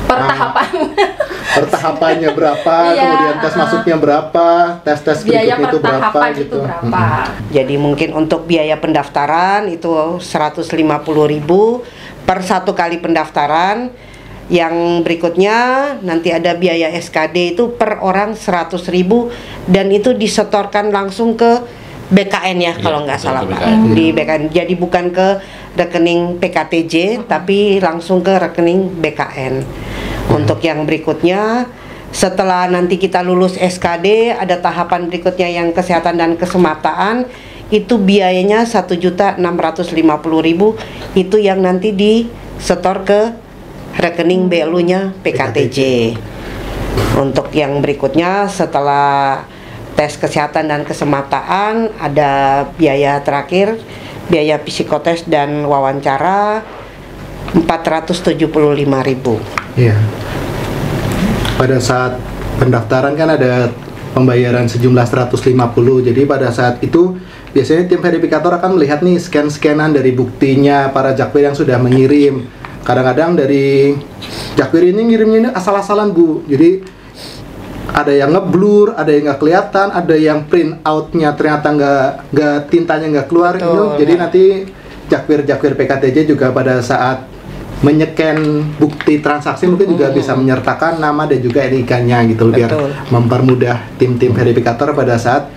per tahapan? Per tahapannya berapa, Iya, kemudian tes masuknya berapa, tes Biaya berikutnya per itu berapa tahapan gitu. itu berapa? Jadi mungkin untuk biaya pendaftaran itu 150.000 per 1 kali pendaftaran. Yang berikutnya nanti ada biaya SKD itu per orang 100.000 dan itu disetorkan langsung ke BKN ya kalau nggak betul, salah ke Pak. BKN. Di BKN. Jadi bukan ke rekening PKTJ tapi langsung ke rekening BKN. Untuk yang berikutnya setelah nanti kita lulus SKD ada tahapan berikutnya yang kesehatan dan kesemataan itu biayanya 1.650.000 itu yang nanti disetor ke rekening BLU-nya PKTJ. Untuk yang berikutnya setelah tes kesehatan dan kesemataan ada biaya terakhir, biaya psikotes dan wawancara 475.000. Iya. Pada saat pendaftaran kan ada pembayaran sejumlah 150. Jadi pada saat itu biasanya tim verifikator akan melihat nih scan-scanan dari buktinya para Jakwir yang sudah mengirim. Kadang-kadang dari Jakwir ini ngirimnya ini asal-asalan, Bu. Jadi ada yang ngeblur, ada yang nggak kelihatan, ada yang print outnya ternyata nggak tintanya nggak keluar. Betul, Jadi nah. nanti Jakwir PKTJ juga pada saat menyeken bukti transaksi mungkin juga bisa menyertakan nama dan juga NIK-nya gitu biar Betul. mempermudah tim-tim verifikator pada saat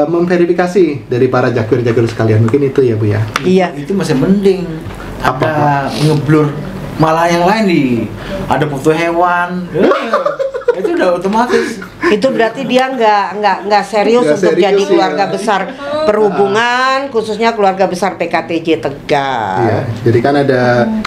memverifikasi dari para jakwir-jakwir sekalian. Mungkin itu ya Bu ya. Iya. Itu masih mending. Ada ngeblur malah yang lain ada foto hewan. Itu udah otomatis. Itu berarti dia nggak serius Nggak untuk serius, jadi ya. keluarga besar perhubungan, khususnya keluarga besar PKTJ Tegal. Iya, jadi kan ada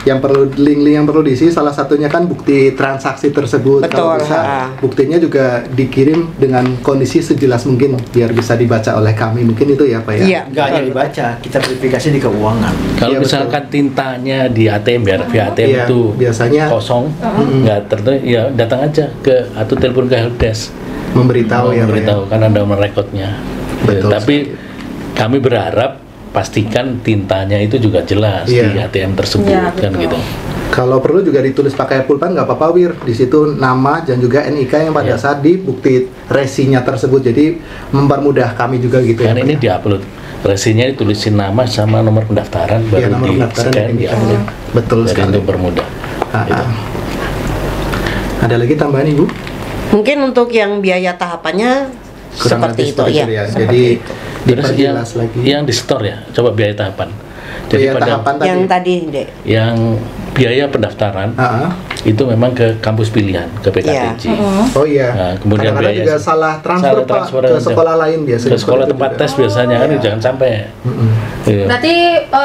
yang perlu link-link yang perlu diisi, salah satunya kan bukti transaksi tersebut. Kalau Betul, bisa ha. buktinya juga dikirim dengan kondisi sejelas mungkin biar bisa dibaca oleh kami. Mungkin itu ya Pak ya. Iya. Nggak hanya dibaca, kita verifikasi di keuangan. Kalau Iya, misalkan tintanya di ATM via ATM Iya, itu biasanya kosong, nggak tertulis, ya datang aja ke atau telepon ke helpdesk. Memberitahu ya Pak ya. Memberitahu kan ada rekodnya. Betul Tapi kami berharap pastikan tintanya itu juga jelas Iya. di ATM tersebut Iya, kan betul. gitu. Kalau perlu juga ditulis pakai pulpen nggak apa-apa Wir. Di situ nama dan juga NIK yang pada Iya. saat di bukti resinya tersebut. Jadi mempermudah kami juga gitu Kan ya. Pak ini ya. diupload. Resinya ditulisin nama sama nomor pendaftaran Iya, baru nomor di pendaftaran scan dan di NIK. upload. Betul Jadi sekali. untuk bermudah. Ah, Gitu. ah. Ada lagi tambahan Ibu? Mungkin untuk yang biaya tahapannya Kurang seperti lebih itu seperti ya. itu ya. seperti Jadi itu. Terus diperjelas lagi. yang di store ya, coba biaya tahapan. Jadi Biaya pada tahapan tadi. Yang tadi, Dek. yang biaya pendaftaran Ah, ah. itu memang ke kampus pilihan, ke PKTJ. Oh iya. Nah, kemudian kadang-kadang biaya- juga salah transfer salah Pak transfer ke aja. sekolah lain biasanya. Ke sekolah seperti tempat itu tes juga. biasanya kan Iya. jangan sampai. Mm-mm. Iya. Berarti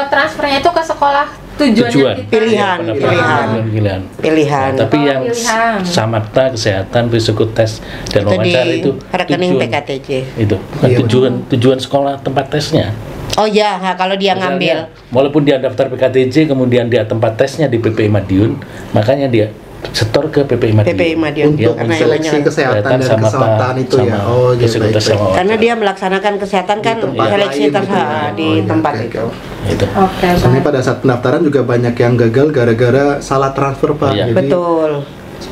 transfernya itu ke sekolah tujuannya Tujuan. kita. Pilihan, Pendaftaran pilihan. Pilihan. Nah, tapi Oh, yang pilihan. samarta, kesehatan, physical test dan Itu wawancara di itu rekening tujuan. PKTJ. Itu bukan Iya, tujuan sekolah tempat tesnya. Oh iya, kalau dia ngambil. Misalnya, walaupun dia daftar PKTJ kemudian dia tempat tesnya di PPI Madiun, makanya dia setor ke PPI Madiun. PPI Madiun. Untuk Karena seleksi namanya- kesehatan dan Sama keselamatan itu ya. sama Oh iya physical baik, test baik. sama Karena dia melaksanakan kesehatan kan Di tempat seleksi lain gitu ya. di Oh, iya, tempat oke, itu. oke. Itu. Oke, Soalnya baik. pada saat pendaftaran juga banyak yang gagal gara-gara salah transfer Pak. Iya. Jadi Betul.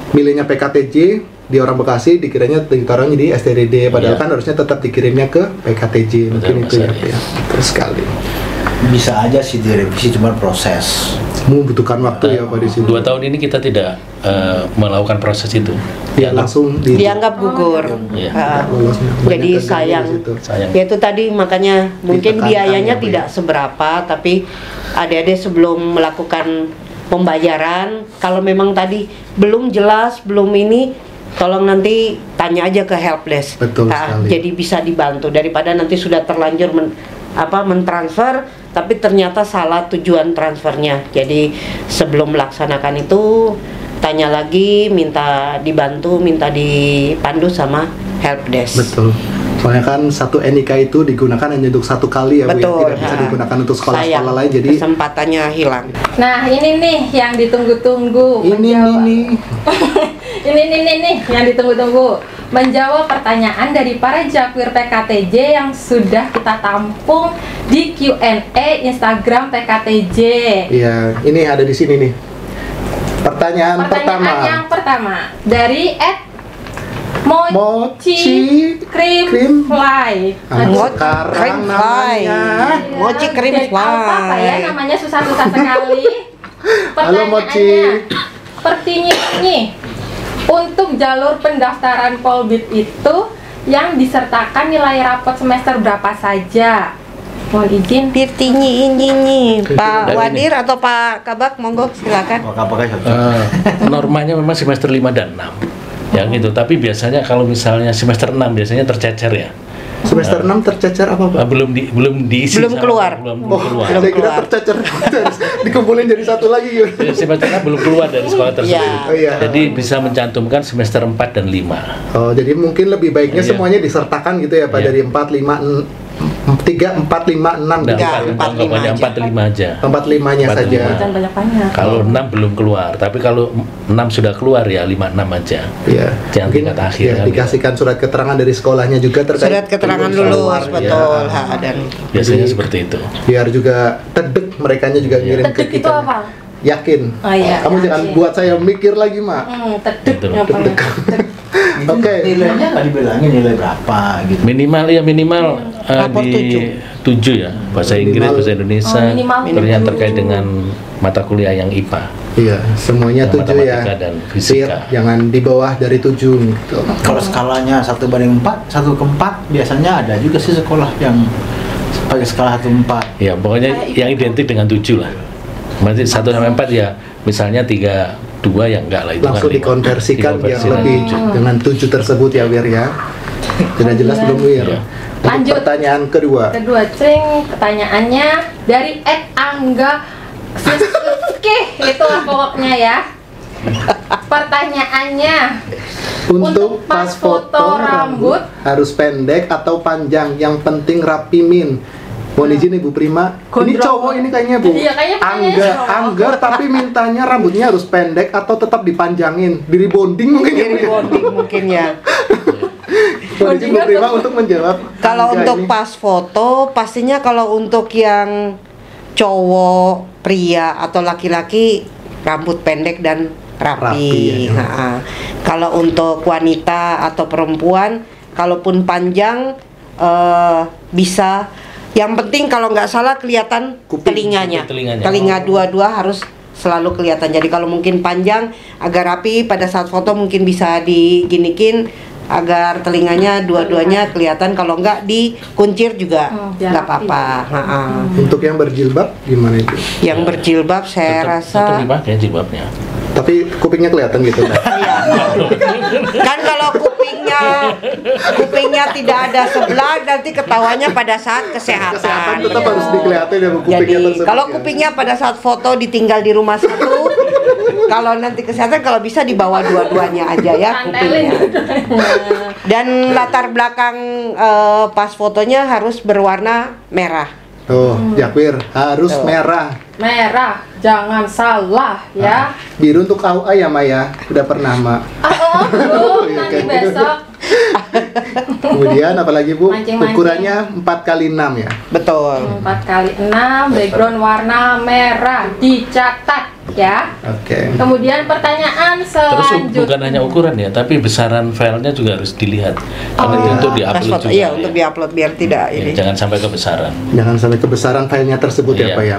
milihnya PKTJ di orang Bekasi dikiranya ditaruhnya di STDD padahal Iya. kan harusnya tetap dikirimnya ke PKTJ. Mungkin Betul, itu ya Mas Pak ya. Betul sekali. Bisa aja sih direvisi, cuma proses. Membutuhkan waktu ya Pak di situ. 2 tahun ini kita tidak melakukan proses itu. Ya langsung di Dianggap gugur. Iya. lolosnya. Banyak Jadi gagalnya sayang. di situ. Sayang. Ya itu tadi makanya mungkin Ditekankan biayanya ya, Bu, tidak ya. seberapa, tapi adik-adik sebelum melakukan pembayaran, kalau memang tadi belum jelas, belum ini, tolong nanti tanya aja ke helpdesk. Betul sekali. Jadi bisa dibantu daripada nanti sudah terlanjur mentransfer, tapi ternyata salah tujuan transfernya. Jadi sebelum melaksanakan itu tanya lagi, minta dibantu, minta dipandu sama helpdesk. Betul. Soalnya kan satu NIK itu digunakan hanya untuk satu kali ya Bu, ya. Betul. Tidak bisa ha. digunakan untuk sekolah-sekolah Sayang, lain. Jadi kesempatannya hilang. Nah, ini nih yang ditunggu-tunggu. ini Menjawab- nih. ini nih yang ditunggu-tunggu. Menjawab pertanyaan dari para jakwir PKTJ yang sudah kita tampung di Q&A Instagram PKTJ. Iya, ini ada di sini nih. Pertanyaan pertama. yang pertama dari Mochi Mochi Cream Cream. Fly. Ah, Aduh, sekarang Cream fly. namanya. Mochi Cream Jadi apa Fly. ya namanya susah-susah sekali. Halo, Mochi. Pertanyaan untuk jalur pendaftaran Polbit itu yang disertakan nilai rapot semester berapa saja? Mohon izin. Pirtinyi ini Pak Dan Wadir atau Pak Kabak, monggo silakan. Apakah Normanya memang semester 5 dan 6. Ya gitu, tapi biasanya kalau misalnya semester 6 biasanya tercecer ya. Semester 6 tercecer apa Pak? Belum diisi Belum sama- keluar. belum Oh, keluar. saya kira keluar. tercecer. Dikumpulin jadi satu lagi gitu. Jadi semester 6 belum keluar dari sekolah tersebut. Iya. Oh, iya. Jadi bisa mencantumkan semester 4 dan 5. Oh, jadi mungkin lebih baiknya Iya. semuanya disertakan gitu ya Pak, Iya. dari 4, 5, 3, 4, 5, 6 Nah, gitu. 4, 4, 5 aja. 4-5-nya 4, saja. 5. Jangan banyak-banyak. Kalau 6 belum keluar, tapi kalau 6 sudah keluar ya 5-6 aja. Iya. Jangan Mungkin tingkat akhir, ya, kan, dikasihkan surat keterangan dari sekolahnya juga terkait Surat keterangan lulusan lulus, luar, betul. ya. Dan Biasanya Jadi- seperti itu. Biar juga tedek merekanya juga Iya. ngirim ke Tedek itu kita. apa? Yakin. Oh, iya, Kamu jangan yakin. buat saya mikir lagi, Mak. Tedek Betul. ngapain? Oke. Nilainya nggak dibilangin nilai berapa gitu. Minimal ya minimal Rapor di 7 ya. Bahasa Inggris, Minimal. bahasa Indonesia. Oh, minimal Terus yang 7. terkait dengan mata kuliah yang IPA. Iya, semuanya Yang 7 ya. matematika dan Sir, fisika. jangan di bawah dari 7 gitu. Kalau skalanya 1/4, 1/4 biasanya ada juga sih sekolah yang pakai skala 1/4. Ya, pokoknya yang identik dengan 7 lah. Berarti 1 sampai 4 ya, misalnya 3, 2 ya enggak lah itu Langsung kan dikonversikan biar dikonversi lebih dengan 7 tersebut ya Wir ya. Tidak jelas belum Wir. Iya. Untuk Lanjut. pertanyaan kedua. Kedua, Cing, pertanyaannya dari Angga Siske, itulah pokoknya ya. Pertanyaannya, Untuk pas foto rambut harus pendek atau panjang, yang penting rapi min. Mohon izin Ibu Prima. Ini Gondrong. cowok ini kayaknya Bu. Iya, kayaknya pertanyaannya cowok. Angga tapi mintanya rambutnya harus pendek atau tetap dipanjangin, di rebonding mungkin ya. Bu, Diri ya? bonding mungkin ya. Mohon izin Bu Prima untuk menjawab. Kalau Angga untuk ini. pas foto, pastinya kalau untuk yang cowok, pria atau laki-laki rambut pendek dan rapi. Rapi, ya. Ha-ha. Kalau untuk wanita atau perempuan, kalaupun panjang bisa. Yang penting kalau nggak salah kelihatan Kuping, telinganya. telinganya. Telinga dua-dua harus selalu kelihatan. Jadi kalau mungkin panjang agak rapi, pada saat foto mungkin bisa diginikin agar telinganya dua-duanya kelihatan. Kalau nggak dikuncir juga biar nggak apa-apa. Ha-ha. Untuk yang berjilbab gimana itu? Yang berjilbab saya tetap rasa dipakai jilbabnya. Tapi kupingnya kelihatan gitu. Nah. iya. Kan kalau kupingnya tidak ada sebelah, nanti ketawanya pada saat Kesehatan kesehatan. tetap Iya. harus dikelihatan ya Bu, kupingnya Jadi tersebut. kalau ya. kupingnya pada saat foto ditinggal di rumah satu, kalau nanti kesehatan kalau bisa dibawa dua-duanya aja ya Kantelin kupingnya. Dan latar belakang pas fotonya harus berwarna merah. Oh, Jakwir harus Tuh. merah. merah, jangan salah ya. Biru untuk AUA ya Maya, udah pernah Mak. Belum, nanti Oke. besok. Kemudian apalagi Bu? Mancing-mancing. Ukurannya 4x6 ya. Betul. 4x6, background warna merah, dicatat ya. Oke. Kemudian pertanyaan Terus selanjutnya. bukan hanya ukuran ya, tapi besaran filenya juga harus dilihat. Karena itu untuk Pas diupload foto, juga. iya ya. untuk diupload biar tidak Ya, ini. jangan sampai kebesaran. Jangan sampai kebesaran filenya tersebut ya Iya. Pak ya.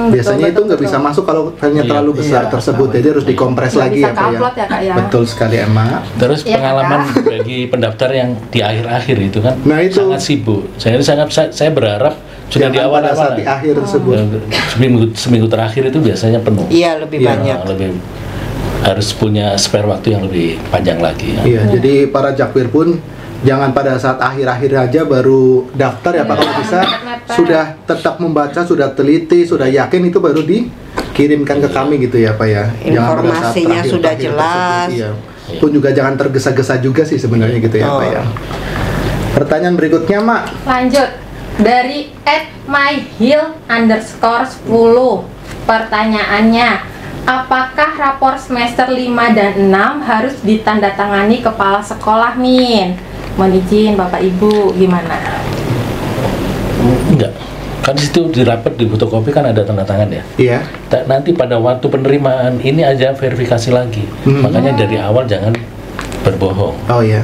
Biasanya betul, itu nggak betul. bisa masuk kalau filenya Iya. terlalu besar Iya. tersebut, jadi harus dikompres Nggak lagi bisa ya Pak ya. ke-upload ya, Kak, ya. Betul sekali Emak. Terus Iya, pengalaman bagi pendaftar yang di akhir-akhir itu kan Nah, itu. sangat sibuk. Saya berharap sudah di Jangan pada saat awal-awal. di akhir tersebut. Seminggu terakhir itu biasanya penuh. Iya lebih Iya. banyak. Lebih harus punya spare waktu yang lebih panjang lagi. Ya. Iya, jadi para Jakwir pun jangan pada saat akhir-akhir aja baru daftar ya Pak, kalau bisa mepet-mepet. sudah tetap membaca, sudah teliti, sudah yakin itu baru dikirimkan ke kami gitu ya Pak ya. Jangan pada saat Informasinya terakhir- sudah terakhir jelas. tersebut, iya. Pun juga jangan tergesa-gesa juga sih sebenarnya gitu ya Pak ya. Pertanyaan berikutnya Mak. Lanjut dari @myhill_10. Pertanyaannya, apakah rapor semester 5 dan 6 harus ditandatangani kepala sekolah, Min? Mohon izin Bapak Ibu, gimana? Enggak. Kan di situ di rapat di fotokopi kan ada tanda tangan ya. Iya. Nanti pada waktu penerimaan ini aja verifikasi lagi. Makanya dari awal jangan berbohong. Oh iya.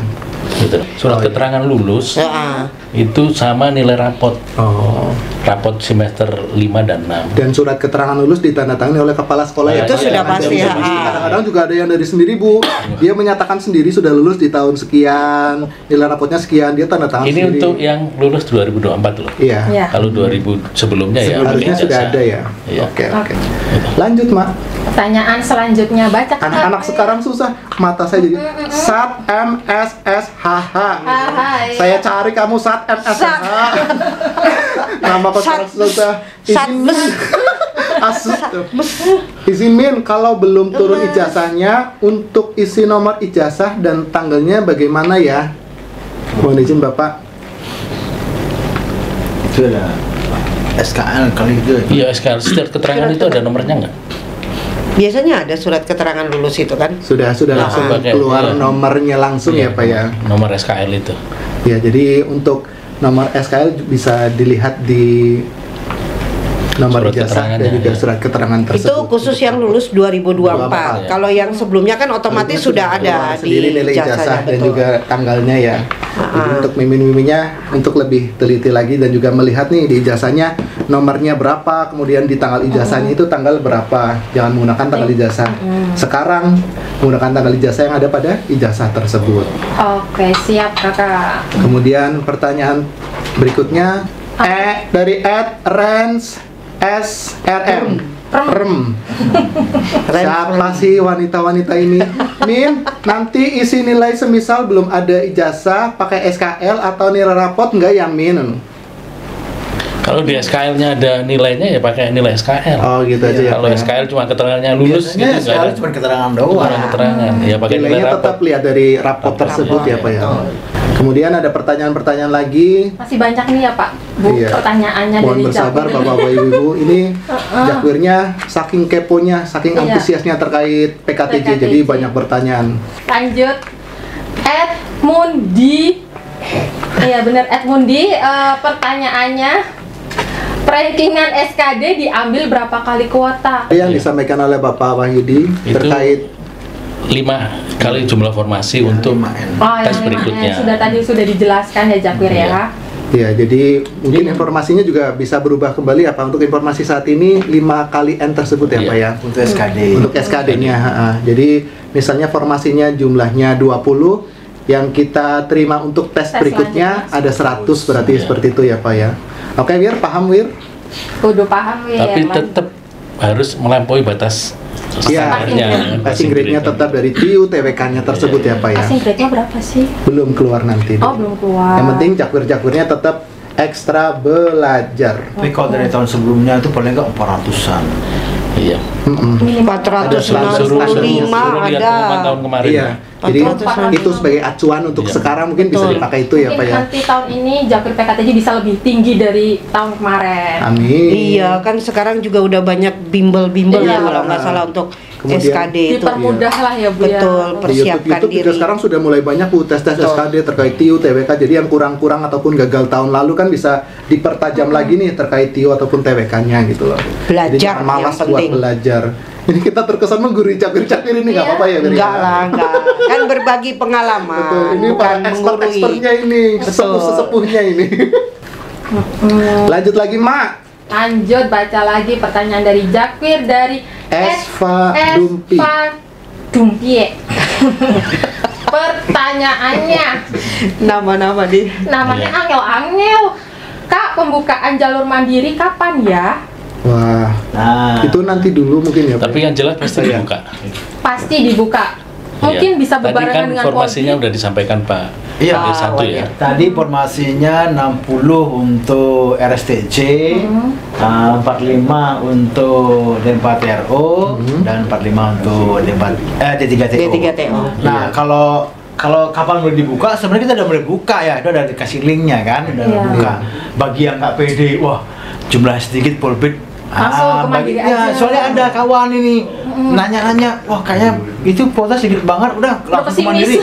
Gitu. Surat Oh, iya. keterangan lulus Ya. itu sama nilai rapot. Oh. Rapot semester 5 dan 6. Dan surat keterangan lulus ditandatangani oleh kepala sekolah ya Itu Pak? sudah Jangan pasti, jauh-jauh. ya. Kadang-kadang juga ada yang dari sendiri Bu. Dia menyatakan sendiri sudah lulus di tahun sekian, nilai rapotnya sekian, dia tanda tangan Ini sendiri. untuk yang lulus 2024 loh. Iya. Ya. Kalau 2000 sebelumnya ya Harusnya pakai sudah ijazah. ada ya. Iya. Oke, oke. Gitu. Lanjut, Mak. Pertanyaan selanjutnya, baca Anak-anak sekarang susah, mata saya jadi Sat MSSHH. Hai. Saya cari kamu Sat MSSH. Nama kau sekarang susah. Izin Min. Asus. Izin Min, kalau belum turun ijazahnya, untuk isi nomor ijazah dan tanggalnya bagaimana ya? Mohon izin Bapak. Itu ada SKL kali itu. Iya, sekarang setiap keterangan itu ada nomornya nggak? Biasanya ada surat keterangan lulus itu kan. Sudah langsung pakai, keluar iya. nomornya langsung ya Pak ya. Nomor SKL itu. Ya, jadi untuk nomor SKL bisa dilihat di nomor Surat ijazah dan keterangannya, juga ya. surat keterangan Itu tersebut. khusus yang lulus 2024. Ya. Kalau yang sebelumnya kan otomatis sudah ada di sendiri nilai ijazah ijazahnya, dan betul. juga tanggalnya ya. Jadi untuk mimin-miminya untuk lebih teliti lagi dan juga melihat nih di ijazahnya nomornya berapa, kemudian di tanggal ijazahnya itu tanggal berapa. Jangan menggunakan tanggal ijazah sekarang, menggunakan tanggal ijazah yang ada pada ijazah tersebut. Oke, siap kakak. Kemudian pertanyaan berikutnya dari @rens SRM. Siapa sih wanita-wanita ini? Min, nanti isi nilai semisal belum ada ijazah pakai SKL atau nilai rapot enggak ya Min? Kalau di SKL-nya ada nilainya ya pakai nilai SKL. Oh gitu aja ya. Kalau SKL cuma keterangannya lulus Biasanya gitu sekali cuma keterangan doang. Cuma keterangan. Ya pakai nilai Nilainya rapot. tetap lihat dari rapot tersebut ya Pak ya. Kemudian ada pertanyaan-pertanyaan lagi. Masih banyak nih ya Pak, Bu, Iya. pertanyaannya Mohon dari bersabar Jakwir. Bapak-bapak Ibu-ibu. Ini Jakwirnya saking keponya, saking Iya. antusiasnya terkait PKTJ, PKTJ. jadi banyak pertanyaan. Lanjut, Edmundi. Iya benar Edmundi. Pertanyaannya, rankingan SKD diambil berapa kali kuota? Yang disampaikan oleh Bapak Wahyudi Itu terkait 5 kali jumlah formasi untuk Oh, tes yang berikutnya. sudah dijelaskan ya Jakwir ya. ya, jadi mungkin informasinya juga bisa berubah kembali apa untuk informasi saat ini 5 kali N tersebut ya Iya. Pak ya. Untuk SKD. Untuk SKD-nya, jadi misalnya formasinya jumlahnya 20, yang kita terima untuk tes Tes berikutnya ada 100 berarti Iya. seperti itu ya Pak ya. Oke Wir, paham Wir? Kudu paham ya. Tapi tetap harus melampaui batas Iya, standarnya. passing grade-nya tetap dari TIU TWK-nya tersebut ya Pak ya. passing grade-nya berapa sih? Belum keluar nanti. Oh, belum keluar. Yang penting jakwir-jakwirnya tetap ekstra belajar. Tapi kalau dari tahun sebelumnya itu paling nggak 400-an. Iya. Minimal 465 lihat ada. pengumuman tahun kemarin. Iya. Jadi 465. itu sebagai acuan untuk Iya. sekarang mungkin bisa Betul. dipakai itu ya Mungkin Pak ya. nanti tahun ini Jakwir PKTJ bisa lebih tinggi dari tahun kemarin. Amin. Iya, kan sekarang juga udah banyak bimbel-bimbel Iya. ya kalau nggak salah untuk Kemudian SKD itu. Dipermudah lah ya Bu ya. Betul, Untuk- Di persiapkan YouTube juga diri. sekarang sudah mulai banyak tes-tes Betul. SKD terkait TIU, TWK. Jadi yang kurang-kurang ataupun gagal tahun lalu kan bisa dipertajam lagi nih terkait TIU ataupun TWK-nya gitu loh. Belajar Jadi jangan malas yang buat penting. belajar. Ini kita terkesan menggurui cakir-cakir ini nggak Iya. apa-apa ya? Bir, ya? Enggak lah, enggak. Kan berbagi pengalaman, Betul, ini bukan para menggurui. expert-expertnya ini, sesepuh-sesepuhnya ini. Lanjut lagi, Mak. Lanjut baca lagi pertanyaan dari Jakwir dari Esfa Dumpi. Esfa Dumpie. Pertanyaannya, Nama-nama di. namanya Iya. Angel-Angel. Kak, pembukaan jalur mandiri kapan ya? Wah, Nah, itu nanti dulu mungkin ya. Pak. Tapi yang jelas pasti Iya. dibuka. Pasti dibuka. Mungkin Iya. bisa Tadi kan berbarengan dengan informasinya Polri. udah disampaikan Pak. Iya. Hadir satu ya. tadi formasinya 60 untuk RSTC, 45 untuk D4 RO, dan 45 untuk D3TO. D3TO. Nah, kalau kapan boleh dibuka, sebenarnya kita udah boleh buka ya, itu udah dikasih linknya kan, udah Iya. buka. Bagi yang nggak pede, wah jumlah sedikit polbit. Langsung ke Mandiri aja. Soalnya ada kawan ini nanya-nanya, wah kayaknya itu kuota sedikit banget, udah langsung ke pesimis. Mandiri.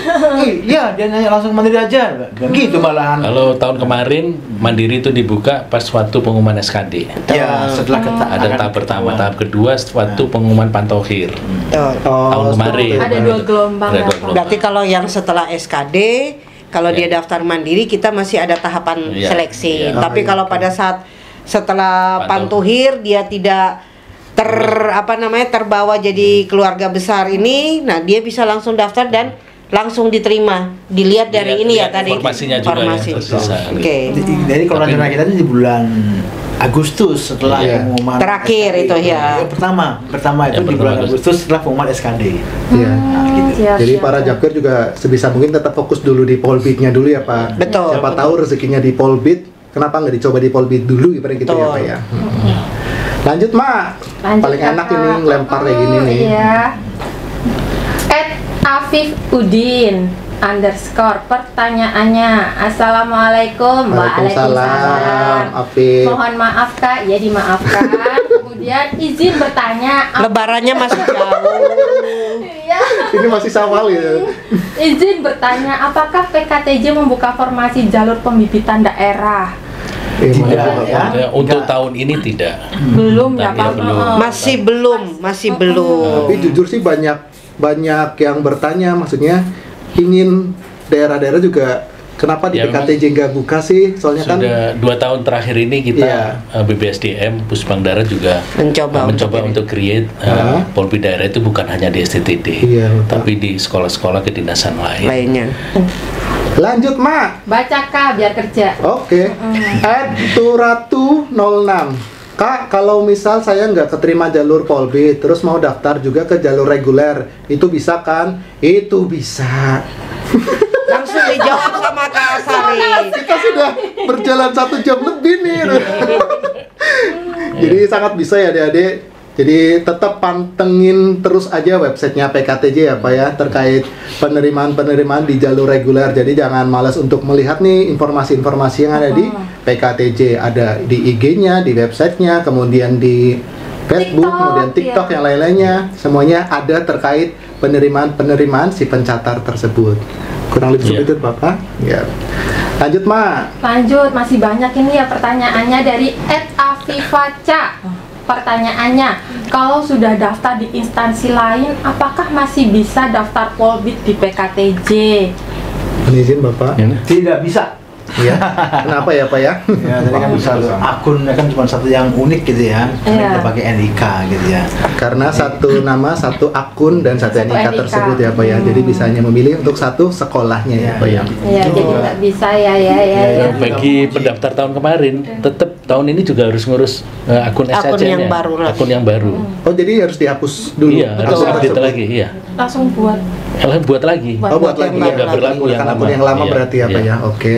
Iya, dia nanya langsung ke Mandiri aja, begitu malahan. Kalau tahun kemarin Mandiri itu dibuka pas waktu pengumuman SKD. Ya, setelah Ada tahap pertama, tahap kedua waktu pengumuman pantauhir. Betul. Tahun kemarin. Ada dua gelombang Ada ya, dua Pak. gelombang. Berarti kalau yang setelah SKD, kalau dia Ya. daftar mandiri kita masih ada tahapan Iya. seleksi. Iya. Tapi Oh, iya. kalau pada saat setelah pantuhir dia tidak terbawa jadi keluarga besar ini, nah dia bisa langsung daftar dan langsung diterima. Dilihat dari Dilihat- ini ya lihat tadi informasinya juga ya, informasi. tersisa. Oke. Jadi kalau Tapi- rencana kita ini di bulan Agustus setelah Iya. pengumuman Terakhir SKD. itu ya. Yang pertama itu Yang di pertama bulan Agustus. Agustus setelah pengumuman SKD. Iya. Siap, Jadi siap, para siap. jakwir juga sebisa mungkin tetap fokus dulu di polbitnya dulu ya Pak. Betul. Siapa tahu rezekinya di polbit, kenapa nggak dicoba di polbit dulu ibaratnya gitu ya Betul. Pak ya. Lanjut Mak. Lanjut, Paling enak Kakak. ini ngelempar kayak gini nih. Iya. Afif Udin underscore pertanyaannya, Assalamualaikum. Waalaikumsalam, Afif. Mohon maaf Kak, ya dimaafkan. Kemudian izin bertanya, Lebarannya masih jauh. Iya. Ini masih Syawal ya. Izin bertanya, apakah PKTJ membuka formasi jalur pembibitan daerah? Tidak, ya. Untuk Enggak. tahun ini tidak. Belum ya Tapi Pak. ya belum. Masih belum. Tapi jujur sih banyak yang bertanya, maksudnya ingin daerah-daerah juga kenapa di Ya, PKTJ nggak buka sih? Soalnya kan Sudah 2 tahun terakhir ini kita Iya. BPSDM Pusbang Darat juga Mencoba untuk create Polbi daerah itu bukan hanya di STTD, Iya, betul. tapi di sekolah-sekolah kedinasan lainnya. lanjut Mak. Baca Kak biar kerja. Oke. @turatu06. Kak, kalau misal saya nggak keterima jalur Polbi, terus mau daftar juga ke jalur reguler, itu bisa kan? Itu bisa. Langsung dijawab sama Kak Asari. Kita sudah berjalan 1 jam lebih nih. Jadi sangat bisa ya adik-adik. Jadi tetap pantengin terus aja websitenya PKTJ ya Pak ya, terkait penerimaan di jalur reguler. Jadi jangan malas untuk melihat nih informasi-informasi yang ada di PKTJ. Ada di IG-nya, di websitenya, kemudian di Facebook, TikTok, kemudian TikTok, ya. yang lain-lainnya. Semuanya ada terkait penerimaan si pencatat tersebut. Kurang lebih Iya. seperti itu Bapak. Ya. Lanjut Ma. Lanjut, masih banyak ini ya pertanyaannya dari @afifaca. Pertanyaannya, kalau sudah daftar di instansi lain, apakah masih bisa daftar Polbit di PKTJ? Izin Bapak. Tidak bisa. Ya. Kenapa ya Pak ya? Ya, tadi kan bisa akunnya kan cuma satu yang unik gitu ya. Iya. Kita pakai NIK gitu ya. Karena satu nama, satu akun, dan satu Satu NIK NIK. tersebut ya Pak ya. Jadi bisa hanya memilih untuk satu sekolahnya ya Pak ya. Ya, jadi nggak bisa ya. Bagi pendaftar tahun kemarin, tetap tahun ini juga harus ngurus akun Akun SHC-nya, yang baru lah. akun yang baru. Oh jadi harus dihapus dulu. Iya, harus akun update tersebut. lagi, iya. Langsung buat. Buat lagi. Oh buat lagi. yang nggak berlaku yang Menggunakan akun lama. yang lama Iya, berarti ya Pak iya. ya. Oke.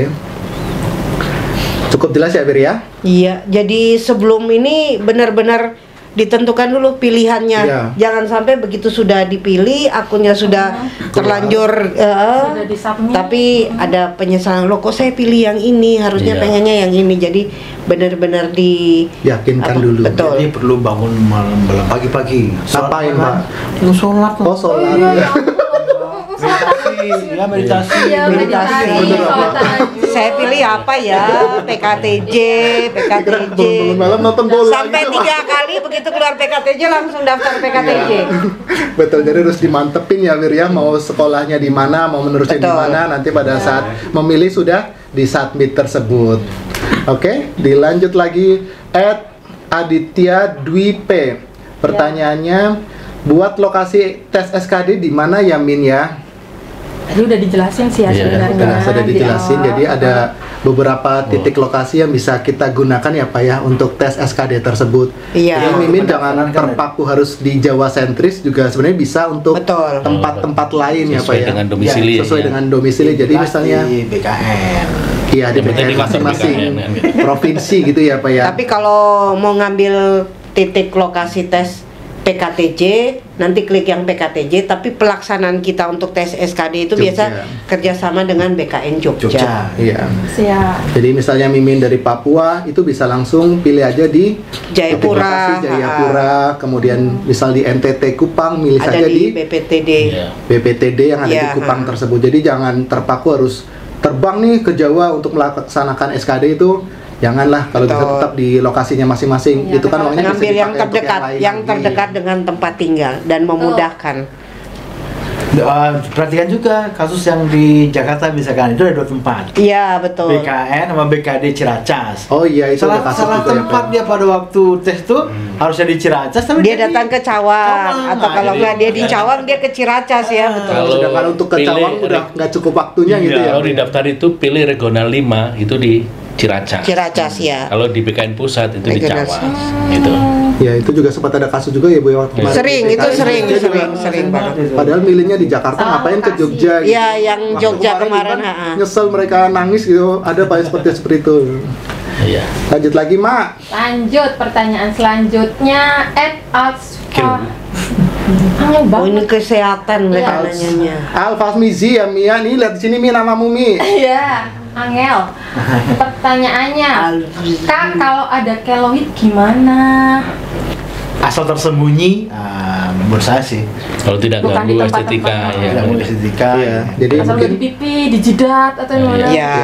Cukup jelas ya Bir ya? Iya, jadi sebelum ini benar-benar ditentukan dulu pilihannya. Iya. Jangan sampai begitu sudah dipilih, akunnya sudah terlanjur Sudah disubmit. tapi ada penyesalan, loh kok saya pilih yang ini, harusnya Iya. pengennya yang ini. Jadi benar-benar Yakinkan apa? dulu. Betul. Jadi perlu bangun malam pagi-pagi. Ngapain, Pak? Pak? Sholat. Oh sholat. Meditasi, ya meditasi. Iya, meditasi. Bener, sholat Pak. tahajud. Saya pilih apa ya? PKTJ. Bangun malam nonton bola Sampai gitu, Pak. 3 kali begitu keluar PKTJ langsung daftar PKTJ. Betul, jadi harus dimantepin ya Wir ya, mau sekolahnya di mana, mau meneruskan di Betul. mana, nanti pada saat memilih sudah di submit tersebut. Oke, dilanjut lagi @Aditya Dwi P. Pertanyaannya, buat lokasi tes SKD di mana ya Min ya? Tadi udah dijelasin sih ya Iya, sebenarnya. Sudah di dijelasin, awal. jadi ada beberapa titik lokasi yang bisa kita gunakan ya Pak ya untuk tes SKD tersebut. Iya. Jadi Mimin jangan Pendaftaran kan terpaku harus di Jawa sentris, juga sebenarnya bisa untuk Betul. tempat-tempat lain ya Pak Sesuai ya. dengan domisili. Ya, sesuai ya. dengan domisili. Jadi Jelas misalnya di BKN. iya di Yang penting BKN di masing-masing BKN, kan, gitu. provinsi gitu ya Pak ya. Tapi kalau mau ngambil titik lokasi tes PKTJ, nanti klik yang PKTJ, tapi pelaksanaan kita untuk tes SKD itu Jogja. biasa kerjasama dengan BKN Jogja. Jogja. Iya. Siap. Jadi misalnya Mimin dari Papua itu bisa langsung pilih aja di Jayapura, titik lokasi Jayapura, kemudian misal di NTT Kupang milih Ada saja di di BPTD. Iya. BPTD yang ada di Iya, Kupang tersebut. Jadi jangan terpaku harus terbang nih ke Jawa untuk melaksanakan SKD itu. Janganlah, kalau bisa Betul. tetap di lokasinya masing-masing. Iya, itu kan uangnya bisa Ngambil yang dipakai untuk terdekat, lain yang lagi. terdekat dengan tempat tinggal dan memudahkan. Perhatikan juga kasus yang di Jakarta misalkan itu ada 2 tempat. Iya, betul. BKN sama BKD Ciracas. Oh iya, itu ada kasus salah juga ya, tempat Pak. dia pada waktu tes tuh harusnya di Ciracas tapi Dia di datang ke Cawang, atau kalau jadi- enggak dia di Cawang dia ke Ciracas ya, betul. Kalau Sedangkan untuk ke pilih Cawang udah nggak cukup waktunya Iya, gitu ya. kalau di daftar itu pilih regional 5 itu di Ciracas. Ciracas ya. Kalau di BKN pusat itu di Regional. Cawang. Gitu. Ya itu juga sempat ada kasus juga ya Bu ya, waktu kemarin. Sering, di itu DKI. sering, Dia juga sering banget. Padahal milihnya di Jakarta, Salah ngapain ke lokasi. Jogja gitu. Iya, yang Waktu Jogja kemarin, kan ha-ha. nyesel mereka nangis gitu. Ada Pak seperti itu. Iya. Lanjut lagi Mak. Lanjut pertanyaan selanjutnya @alsfa. Angel Oh, ini banget. kesehatan mereka Iya. nanyanya. Alfasmizi ya Mia, nih lihat di sini Mi namamu Mi. Iya, Angel. Pertanyaannya, Kak, kalau ada keloid gimana? asal tersembunyi, menurut saya sih Kalau tidak Bukan di ganggu tempat-tempat. estetika ya. tidak mau estetika. Iya, Ya. jadi Asal mungkin di pipi, di jidat atau di mana? Iya.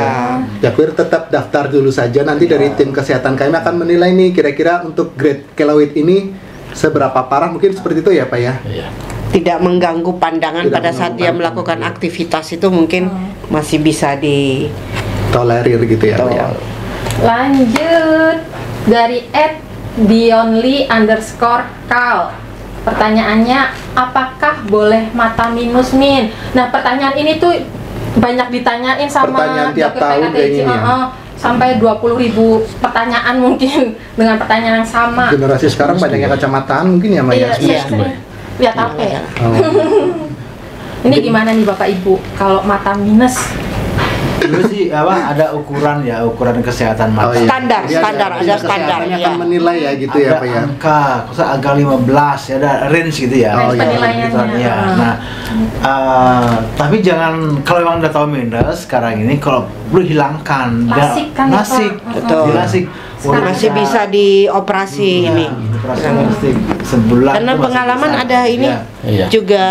Jakwir tetap daftar dulu saja, nanti dari tim kesehatan kami akan menilai nih kira-kira untuk grade keloid ini seberapa parah, mungkin seperti itu ya Pak ya. Iya. Tidak mengganggu pandangan Tidak pada saat dia mengganggu melakukan pandangan. aktivitas itu mungkin masih bisa di Tolerir gitu ya Pak ya. Lanjut dari @beyondly_cal. Pertanyaannya, apakah boleh mata minus min? Nah, pertanyaan ini tuh banyak ditanyain sama Pertanyaan tiap dokter tahun PKTJ, kayak gini ya? sampai 20.000 pertanyaan mungkin dengan pertanyaan yang sama. Generasi sekarang banyak yang kacamataan mungkin ya Pak ya. Iya, Iya. sering lihat HP. Oh. Ini gimana nih Bapak Ibu kalau mata minus? Dulu sih ada ukuran kesehatan mata. Oh, iya. Standar, Jadi standar, ada tim standar, kesehatannya iya. akan menilai ya gitu ya Ada Pak ya. angka, khusus angka 15 ya, ada range gitu ya. Oh, Range iya. penilaiannya. Gitu, ya. Nah, tapi jangan, kalau memang udah tahu minus sekarang ini, kalau perlu hilangkan. Lasik kan ya, Lasik, Pak? Betul. Lasik. Sekarang masih bisa dioperasi ini. Operasi lasik sebulan. Karena itu masih pengalaman bisa. ada ini Ya. Iya. juga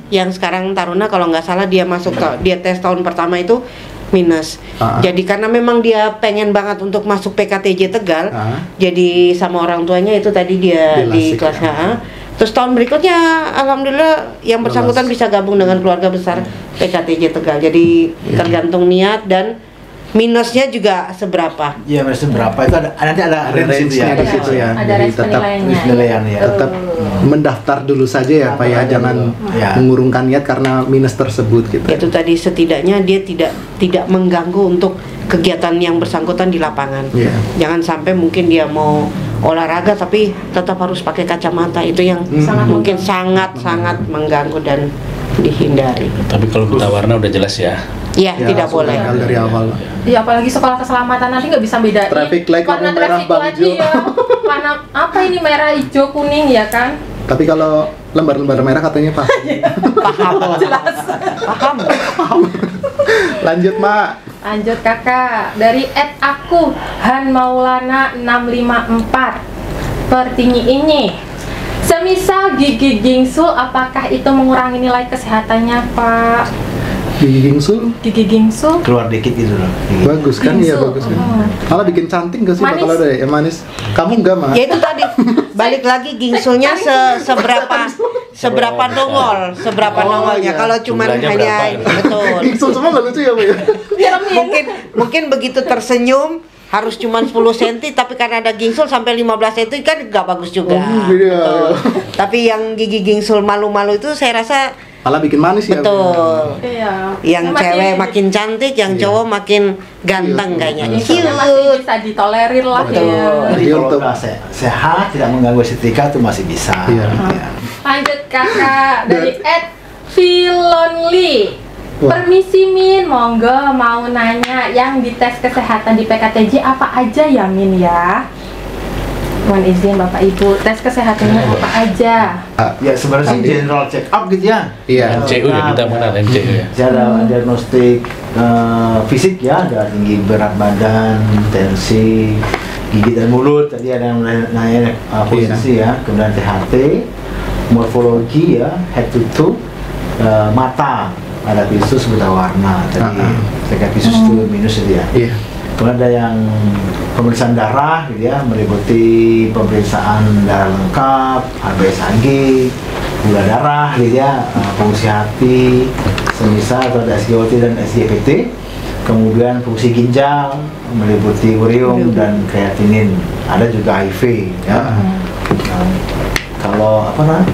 yang sekarang Taruna kalau nggak salah dia dia tes tahun pertama itu minus. Jadi karena memang dia pengen banget untuk masuk PKTJ Tegal, jadi sama orang tuanya itu tadi dia di Dilasik, kelas ya. A. Terus tahun berikutnya alhamdulillah yang bersangkutan Lolos. bisa gabung dengan keluarga besar PKTJ Tegal. Jadi tergantung niat dan minusnya juga seberapa. Iya, minusnya berapa itu nanti ada Ada range itu ya. range-nya di situ ya. Ada Jadi range tetap penilaiannya. penilaian ya. tetap mendaftar dulu saja ya Pak ya, Daftar jangan dulu. Ya. mengurungkan niat karena minus tersebut gitu. Itu tadi setidaknya dia tidak mengganggu untuk kegiatan yang bersangkutan di lapangan. Iya. Jangan sampai mungkin dia mau olahraga tapi tetap harus pakai kacamata, itu yang mungkin sangat mengganggu dan dihindari. Tapi kalau buta warna udah jelas ya. Ya, Ya, tidak langsung boleh. gagal dari awal. Iya, apalagi sekolah keselamatan nanti nggak bisa bedain Traffic light warna lampu merah, traffic Bang light Jo. ya. Warna apa ini, merah, hijau, kuning ya kan? Tapi kalau lembar-lembar merah katanya Pak. Paham. Jelas. Paham. Lanjut Mak. Lanjut Kakak, dari @aku Han Maulana 654. Pertinyi ini, semisal gigi gingsul, apakah itu mengurangi nilai kesehatannya Pak? Gigi gingsul Gigi gingsul? Keluar dikit gitu loh. bagus kan ya, Gingsul. bagus kan. Oh. Malah bikin cantik gak sih Pak Manis. kalau ada ya manis? Kamu enggak Mak? Ya itu tadi balik lagi gingsulnya seberapa nongolnya. Kalau cuman Jumlahnya hanya berapa? betul. Gingsul semua nggak lucu ya Pak ya? mungkin begitu tersenyum harus cuman 10 cm, tapi karena ada gingsul sampai 15 cm kan nggak bagus juga. Iya. Tapi yang gigi gingsul malu-malu itu saya rasa Malah bikin manis ya. betul. Iya. Yang Masih- cewek makin cantik, yang Iya. cowok makin ganteng Cute. kayaknya. Gingsulnya masih Cute. bisa ditolerir lah Betul. ya. Jadi Jadi kalau untuk- udah sehat, tidak mengganggu estetika itu masih bisa. Iya. Ya. Lanjut Kakak, dari @Philonly. Wah. Permisi Min, monggo mau nanya yang dites kesehatan di PKTJ apa aja ya Min ya? Mohon izin Bapak Ibu, tes kesehatannya apa aja? Ya sebenarnya sih general check up gitu ya. Iya. MCU ya, kita mengenal MCU ya. Ada diagnostik fisik ya, ada tinggi berat badan, tensi, gigi dan mulut. Tadi ada yang nanya posisi ya, kemudian THT, morfologi ya, head to toe, mata, ada visus buta warna. Tadi terkait visus itu minus itu ya. Iya. Kemudian ada yang pemeriksaan darah gitu ya, meliputi pemeriksaan darah lengkap, HbA1c, gula darah gitu ya, fungsi hati, semisal atau ada SGOT dan SGPT. Kemudian fungsi ginjal meliputi urium dan kreatinin. Ada juga HIV ya. Kalau apa namanya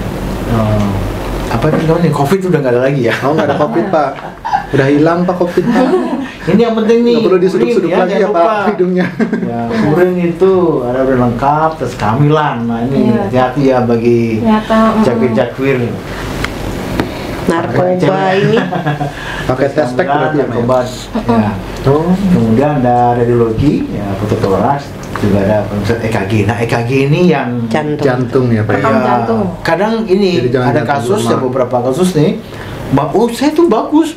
COVID udah nggak ada lagi ya. Oh nggak ada COVID Pak. Udah hilang Pak COVID Pak. Ini yang penting nih. Nggak perlu disuduk-suduk urin lagi ya jangan Pak lupa. hidungnya. Ya, urin itu ada urin lengkap, terus kehamilan. Nah ini Iya. hati-hati ya bagi Ternyata jakwir-jakwir. Narkoba ini Pakai tes pack berarti ya Pak. narkoba. Ya. Kemudian ada radiologi, ya foto toraks, juga ada pemeriksaan EKG. Nah EKG ini yang jantung. Jantung ya Pak ya. Rekam jantung. kadang ini Jadi jangan ada jantung kasus dulu, ya, Mak. beberapa kasus nih. Oh saya tuh bagus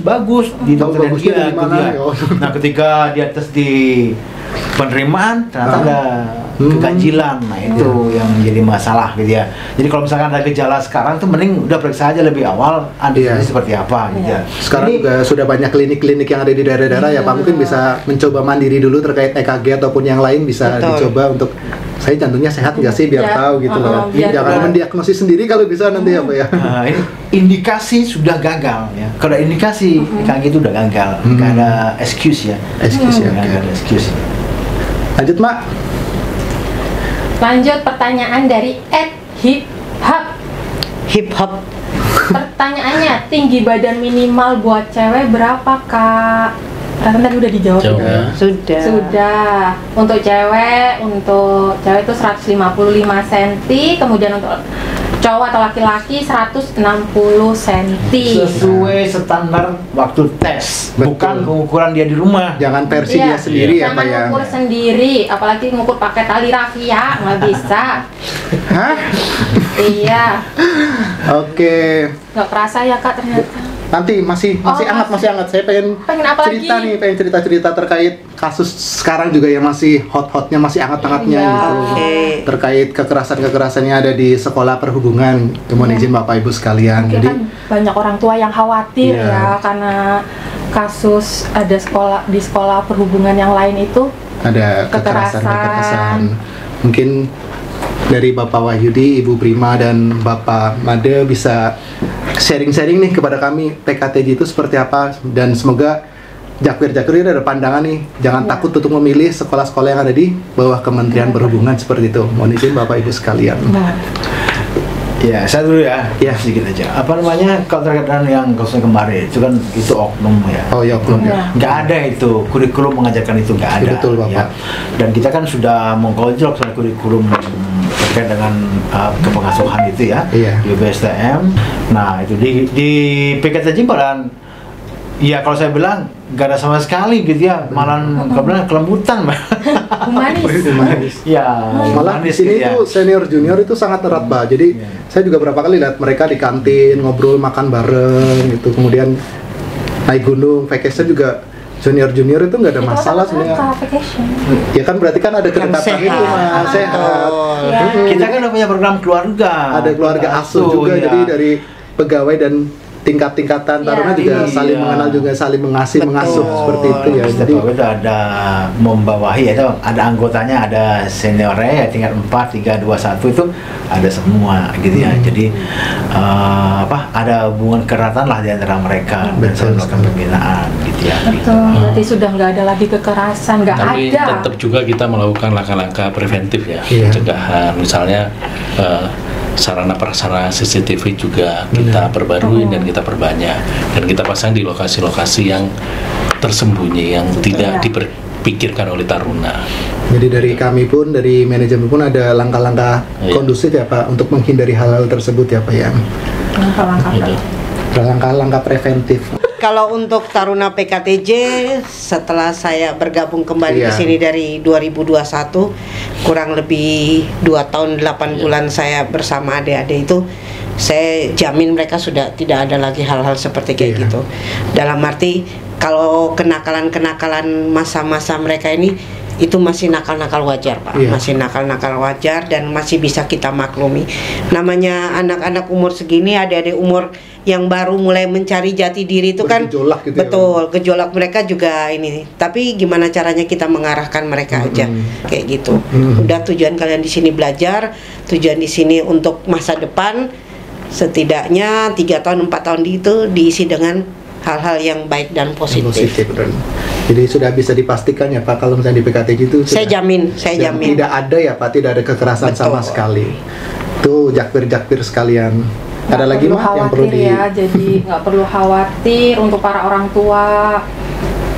di Tahu dokter bagusnya dia, dari mana? dia. Oh. Nah ketika dia tes di penerimaan ternyata Ah. ada keganjilan. Nah itu yang menjadi masalah gitu ya. Jadi kalau misalkan ada gejala sekarang tuh mending udah periksa aja lebih awal antisipasi seperti apa gitu ya. Sekarang juga sudah banyak klinik-klinik yang ada di daerah-daerah ya Pak, mungkin bisa mencoba mandiri dulu terkait EKG ataupun yang lain bisa dicoba untuk saya jantungnya sehat nggak sih biar tahu gitu loh. Jangan mendiagnosis sendiri kalau bisa nanti ya Pak ya. Ini indikasi sudah gagal ya. Kalau indikasi EKG itu udah gagal, nggak ada excuse ya. Excuse ya. Nggak ada excuse. Lanjut Mak. Lanjut pertanyaan dari @hiphop. Hip hop. Pertanyaannya, tinggi badan minimal buat cewek berapa Kak? Kan tadi udah dijawab. Sudah. Untuk cewek itu 155 cm, kemudian untuk cowok atau laki-laki 160 cm. Sesuai standar waktu tes, bukan pengukuran dia di rumah. Jangan versi dia sendiri ya Pak ya. Jangan ngukur sendiri, apalagi ngukur pakai tali rafia, nggak bisa. Hah? Iya. Oke. Nggak kerasa ya Kak ternyata. Nanti masih hangat. Saya pengen apa cerita lagi? nih, pengen cerita-cerita terkait kasus sekarang juga yang masih hot-hotnya, masih hangat-hangatnya gitu. Terkait kekerasan-kekerasan yang ada di sekolah perhubungan. Mohon izin Bapak Ibu sekalian. Mungkin Jadi kan banyak orang tua yang khawatir ya karena kasus ada di sekolah perhubungan yang lain itu ada kekerasan. Mungkin dari Bapak Wahyudi, Ibu Prima, dan Bapak Made bisa sharing-sharing nih kepada kami PKTJ itu seperti apa, dan semoga Jakwir ada pandangan nih, jangan takut untuk memilih sekolah-sekolah yang ada di bawah Kementerian Perhubungan seperti itu. Mohon izin Bapak Ibu sekalian. Ya, saya dulu ya. Sedikit aja. Apa namanya, kalau terkait dengan yang kasusnya kemarin itu kan itu oknum ya. Oh ya, oknum ya. Nggak ada itu kurikulum mengajarkan itu, nggak ada. Betul Bapak. Ya. Dan kita kan sudah mengkojok soal kurikulum terkait dengan kepengasuhan itu ya di BSTM. Nah itu di PKTJ malah ya kalau saya bilang nggak ada sama sekali gitu ya, malah kemudian kelembutan. Humanis. Ya, malah di sini tuh senior junior itu sangat erat Pak. Jadi saya juga berapa kali lihat mereka di kantin ngobrol makan bareng gitu, kemudian naik gunung, vacation juga junior itu nggak ada masalah sebenarnya. Ya kan berarti kan ada kedekatan itu Mas, sehat. Kita kan udah punya program keluarga. Ada keluarga asuh juga, jadi dari pegawai dan tingkat-tingkatan taruna juga saling mengenal, juga saling mengasuh seperti itu ya. Jadi itu ada membawahi ya, ada anggotanya, ada seniornya ya tingkat 4, 3, 2, 1 itu ada semua gitu ya. Jadi ada hubungan keratan lah di antara mereka dan melakukan pembinaan gitu ya. Betul. Berarti sudah nggak ada lagi kekerasan, nggak ada. Tapi tetap juga kita melakukan langkah-langkah preventif ya, pencegahan, misalnya sarana prasarana CCTV juga kita perbarui dan kita perbanyak, dan kita pasang di lokasi-lokasi yang tersembunyi yang tidak dipikirkan oleh taruna. Jadi dari kami pun, dari manajemen pun ada langkah-langkah kondusif ya Pak untuk menghindari hal-hal tersebut ya Pak ya. Langkah-langkah preventif. Kalau untuk Taruna PKTJ, setelah saya bergabung kembali di sini dari 2021, kurang lebih 2 tahun 8 bulan saya bersama adik-adik itu, saya jamin mereka sudah tidak ada lagi hal-hal seperti kayak gitu. Dalam arti kalau kenakalan-kenakalan masa-masa mereka ini itu masih nakal-nakal wajar Pak, masih nakal-nakal wajar dan masih bisa kita maklumi. Namanya anak-anak umur segini, adik-adik umur yang baru mulai mencari jati diri itu kan gitu betul, gejolak mereka juga ini. Tapi gimana caranya kita mengarahkan mereka aja kayak gitu. Udah tujuan kalian di sini belajar, tujuan di sini untuk masa depan, setidaknya 3 tahun 4 tahun itu diisi dengan hal-hal yang baik dan positif. Jadi sudah bisa dipastikan ya Pak, kalau misalnya di PKTJ itu saya jamin tidak ada ya Pak, tidak ada kekerasan sama sekali. Itu jakpir sekalian. Ada lagi Mak yang perlu jadi nggak perlu khawatir untuk para orang tua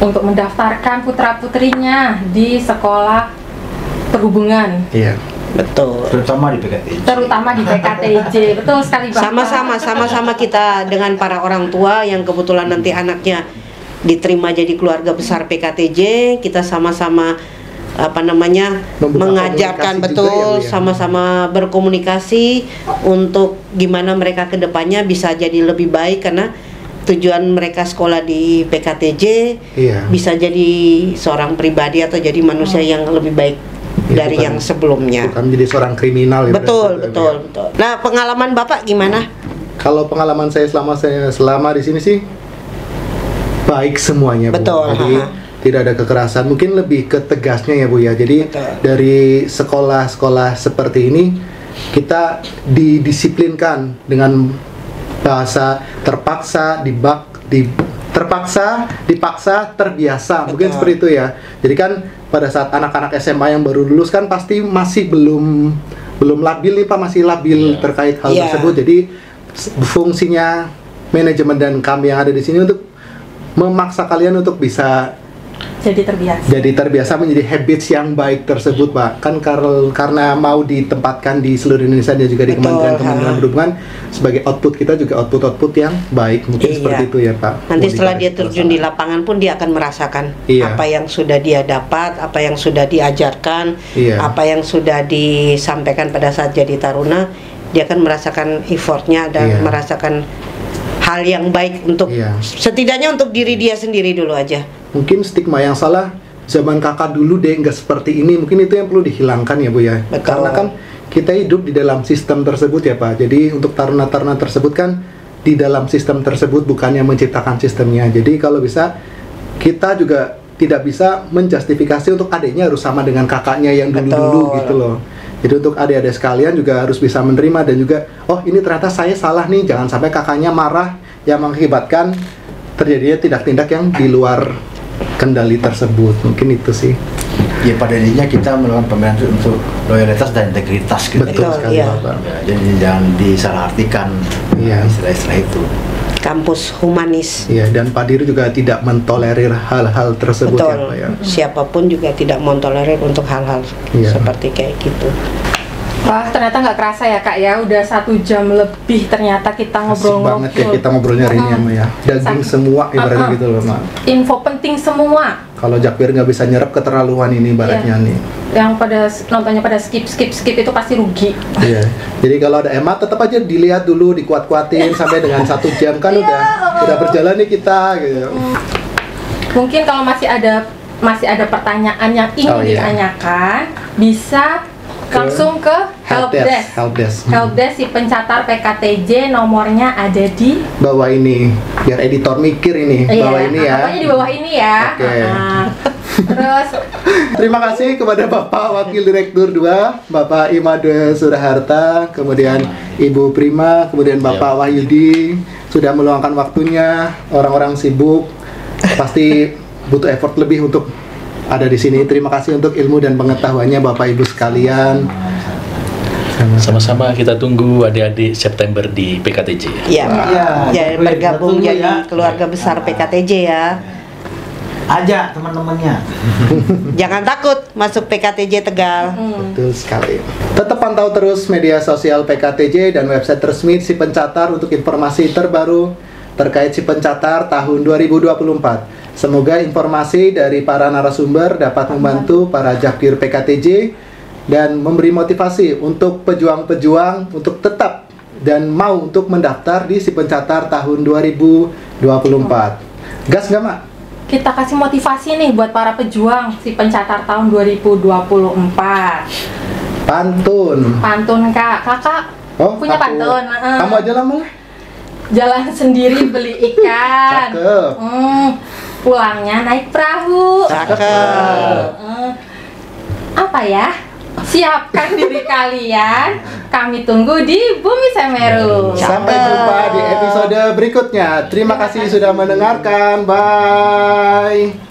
untuk mendaftarkan putra-putrinya di sekolah perhubungan. Iya. Betul. Terutama di PKTJ. Betul sekali Bapak. Sama-sama kita dengan para orang tua yang kebetulan nanti anaknya diterima jadi keluarga besar PKTJ, kita sama-sama mengajarkan betul, sama-sama berkomunikasi untuk gimana mereka kedepannya bisa jadi lebih baik, karena tujuan mereka sekolah di PKTJ bisa jadi seorang pribadi atau jadi manusia yang lebih baik Ya, dari bukan- yang sebelumnya. Bukan menjadi seorang kriminal ya. Betul, berarti. betul, betul. Nah, pengalaman Bapak gimana? Kalau pengalaman saya selama di sini sih baik semuanya, Bu. Betul, Jadi tidak ada kekerasan. Mungkin lebih ke tegasnya ya, Bu ya. Jadi Betul. dari sekolah-sekolah seperti ini kita didisiplinkan dengan bahasa terpaksa, terpaksa, dipaksa, terbiasa. Mungkin Betul. seperti itu ya. Jadi kan pada saat anak-anak SMA yang baru lulus kan pasti masih belum labil nih Pak, masih labil terkait hal Iya. tersebut. Jadi fungsinya manajemen dan kami yang ada di sini untuk memaksa kalian untuk bisa Jadi terbiasa. menjadi habits yang baik tersebut, Pak. Kan karena mau ditempatkan di seluruh Indonesia dan juga di Betul, kementerian berhubungan sebagai output kita juga output yang baik. Mungkin Iya. seperti itu ya, Pak. Nanti Mau setelah dia dikasih terjun di suasana. lapangan pun dia akan merasakan Iya. apa yang sudah dia dapat, apa yang sudah diajarkan, Iya. apa yang sudah disampaikan pada saat jadi taruna, dia akan merasakan effortnya dan Iya. merasakan hal yang baik untuk Iya. setidaknya untuk diri dia sendiri dulu aja. Mungkin stigma yang salah zaman kakak dulu deh nggak seperti ini, mungkin itu yang perlu dihilangkan ya, Bu ya. Betul. Karena kan kita hidup di dalam sistem tersebut ya, Pak. Jadi untuk taruna-taruna tersebut kan di dalam sistem tersebut, bukan yang menciptakan sistemnya. Jadi kalau bisa kita juga tidak bisa menjustifikasi untuk adiknya harus sama dengan kakaknya yang dulu-dulu Betul. gitu loh. Jadi untuk adik-adik sekalian juga harus bisa menerima dan juga, oh ini ternyata saya salah nih, jangan sampai kakaknya marah yang mengakibatkan terjadinya tindak-tindak yang di luar kendali tersebut. Mungkin itu sih. Ya pada intinya kita melakukan pembinaan untuk loyalitas dan integritas gitu. Betul Betul, sekali, iya. Bapak. Ya, jadi jangan disalahartikan Iya. istilah-istilah itu. Kampus humanis. Iya, dan Pak Dir juga tidak mentolerir hal-hal tersebut ya, Betul. Pak ya. Siapapun juga tidak mentolerir untuk hal-hal Iya. seperti kayak gitu. Wah, ternyata nggak kerasa ya Kak ya, udah 1 jam lebih ternyata kita Asik banget ya ngobrol-ngobrol. kita ngobrolnya hari ini ya, Ma ya. Daging semua ibaratnya gitu loh, Ma. Info penting semua. Kalau Jakpir nggak bisa nyerap keterlaluan ini ibaratnya Iya. nih. Yang pada nontonnya pada skip itu pasti rugi. Iya. Jadi kalau ada emat tetap aja dilihat dulu, dikuat-kuatin sampai dengan 1 jam kan udah berjalan nih kita gitu. Mungkin kalau masih ada pertanyaan yang ingin Oh, iya. ditanyakan, bisa langsung ke helpdesk. Helpdesk. Helpdesk si pencatar PKTJ, nomornya ada di Bawah ini, biar editor mikir ini. Bawah ini ya. Pokoknya di bawah ini ya. Oke. Nah, terus Terima kasih kepada Bapak Wakil Direktur 2, Bapak Imade Suraharta, kemudian Ibu Prima, kemudian Bapak Wahyudi sudah meluangkan waktunya. Orang-orang sibuk pasti butuh effort lebih untuk ada di sini. Terima kasih untuk ilmu dan pengetahuannya Bapak Ibu sekalian. Sama-sama kita tunggu adik-adik September di PKTJ. Ya, Iya, ya Jakpir, bergabung kita tunggu jadi ya. keluarga besar PKTJ ya. Ajak teman-temannya. Jangan takut masuk PKTJ Tegal. Betul sekali. Tetap pantau terus media sosial PKTJ dan website resmi Si Pencatar untuk informasi terbaru terkait Si Pencatar tahun 2024. Semoga informasi dari para narasumber dapat membantu para Jakpir PKTJ dan memberi motivasi untuk pejuang-pejuang untuk tetap dan mau untuk mendaftar di Si Pencatar tahun 2024. Gas nggak, Mak? kita kasih motivasi nih buat para pejuang si pencatar tahun 2024. Pantun. Pantun Kak, kakak Oh, punya aku- pantun. Kamu aja lah, Mak. Jalan sendiri beli ikan. Cakep. Pulangnya naik perahu. Cakep. Apa ya? Siapkan diri kalian. Kami tunggu di Bumi Semeru. Sampai jumpa di episode berikutnya. Terima kasih sudah mendengarkan. Bye.